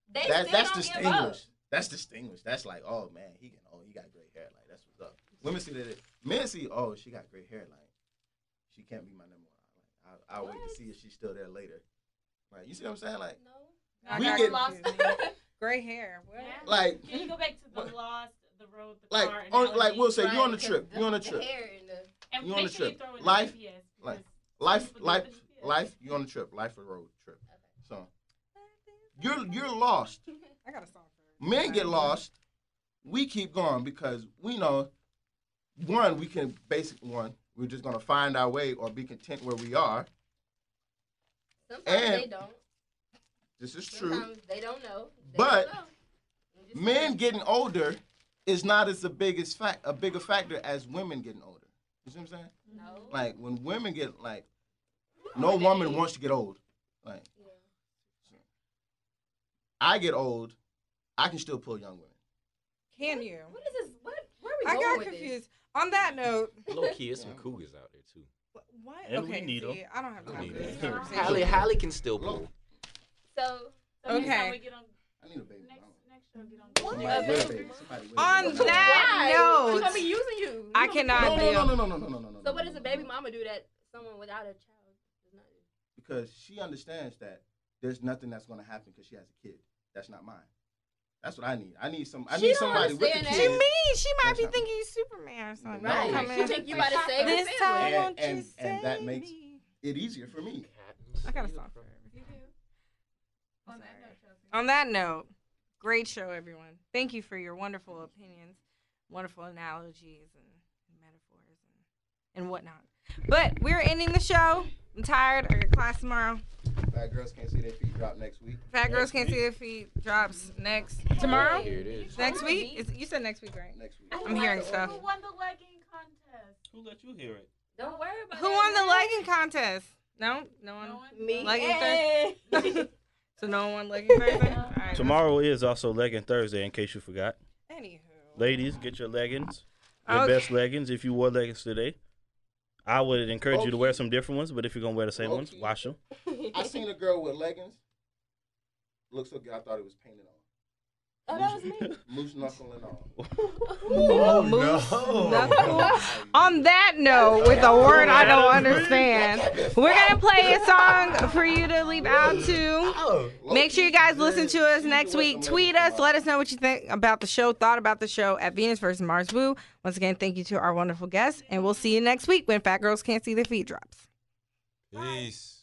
They that's still don't give up. distinguished. That's distinguished. That's like, oh man, he got gray hair. Like that's what's up. Women see that. Men see, oh, she got gray hair. Like she can't be my number 1. Like, I'll wait to see if she's still there later. Like you see what I'm saying? Like No. I We got get- confused. Gray hair. What? Yeah. like Can you go back to the lost, the road, the like car? on, like analogy? we'll say you on the Right, trip. because You on the the trip. hair and the- And you on make the sure you trip. throw in Life- the GPS, like, because Life, some people life, do the GPS. life. You on the trip. Life or road trip. So you're lost. I got a song for Men get lost. We keep going because we know one, we're just gonna find our way or be content where we are. Sometimes And- they don't. This is true. Sometimes they don't know. They But don't know. I'm just Men saying. getting older is not as a bigger factor as women getting older. You see what I'm saying? No. Like when women get like, no woman wants to get old. Like I get old, I can still pull young women. Can you? What is this? Where are we I going got with this? confused. On that note, Low key, there's some cougars out there too. what? And we Okay, need 'em. see, I don't have time Need for this it. conversation. Hallie can still pull. So So next time Okay. we get on I need a baby. next show, get on. What? Somebody with a baby. Somebody with a On baby. that why? note, She's gonna be using you. I You cannot gonna- deal. No. So what does a baby mama do that someone without a child does not do? Because she understands that there's nothing that's going to happen because she has a kid. That's not mine. That's what I need. I need She somebody don't with a understand that. She kid. mean she might That's be not- thinking he's Superman or something. No. Right. Come She in. think you about to save This the time, family. won't you And that save makes me? it easier for me. I got a song for her. On that note, Chelsea. On that note, Great show, everyone. Thank you for your wonderful opinions, wonderful analogies and metaphors and whatnot. But we're ending the show. I'm tired. I got class tomorrow. Fat girls can't see their feet drop next week. Fat girls can't see their feet. Drops tomorrow. Here it is. Next week. You said next week, right? Next week. I'm hearing stuff. Who won the legging contest? Who let you hear it? Don't worry about Who won the legging contest? No one. Me. Legging Hey. So no one won legging Thursday. All right. Tomorrow is also Legging Thursday, in case you forgot. Anywho. Ladies, get your leggings. Your Okay. best leggings. If you wore leggings today, I would encourage you to wear some different ones. But if you're gonna wear the same ones, wash them. I seen a girl with leggings. Looked so good, I thought it was painted on. Oh, that was me. Moose knuckle and all. Oh, Knuckle. On that note, with a word I don't understand, we're gonna play a song for you to leave out to. Make sure you guys listen to us next week. Tweet us. Let us know what you think about the show, thought about the show at Venus vs. Mars Woo. Once again, thank you to our wonderful guests, and we'll see you next week when Fat Girls Can't See Their Feet drops. Peace.